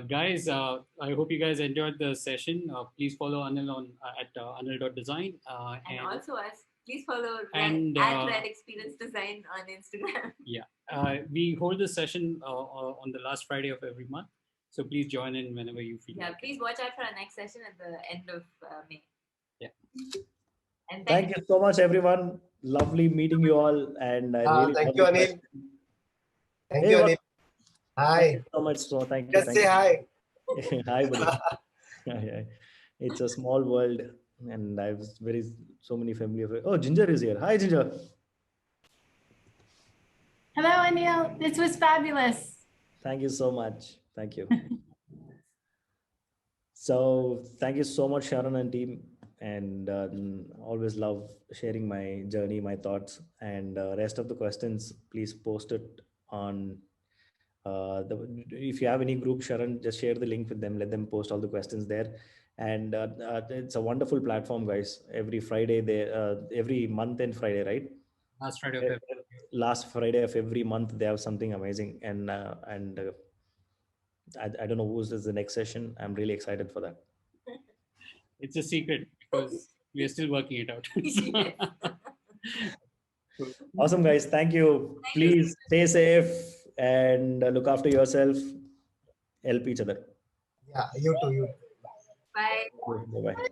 Guys, I hope you guys enjoyed the session. Please follow Anil on at anil.design. And also us. Please follow and, at Red Experience Design on Instagram. Yeah, we hold this session on the last Friday of every month. So please join in whenever you feel. Yeah, like please watch out for our next session at the end of May. Yeah. And thank you so much, everyone. Lovely meeting you all. And I really thank you, Anil. Thank you, Anil. Hi. Thank you so much. So thank you. Just say hi. Hi, buddy. It's a small world, and I've so many familiar. Oh, Ginger is here. Hi, Ginger. Hello, Anil. This was fabulous. Thank you so much. Thank you. So thank you so much, Sharon and team. And always love sharing my journey, my thoughts, and rest of the questions, please post it on if you have any group, Sharon, just share the link with them, let them post all the questions there. And it's a wonderful platform, guys. Every Friday, every month and Friday, right? Last Friday of every Last Friday of every month, they have something amazing. And I don't know who's the next session. I'm really excited for that. It's a secret because we are still working it out. Awesome, guys. Thank you. Please stay safe and look after yourself. Help each other. Yeah, you too. Bye. Bye-bye.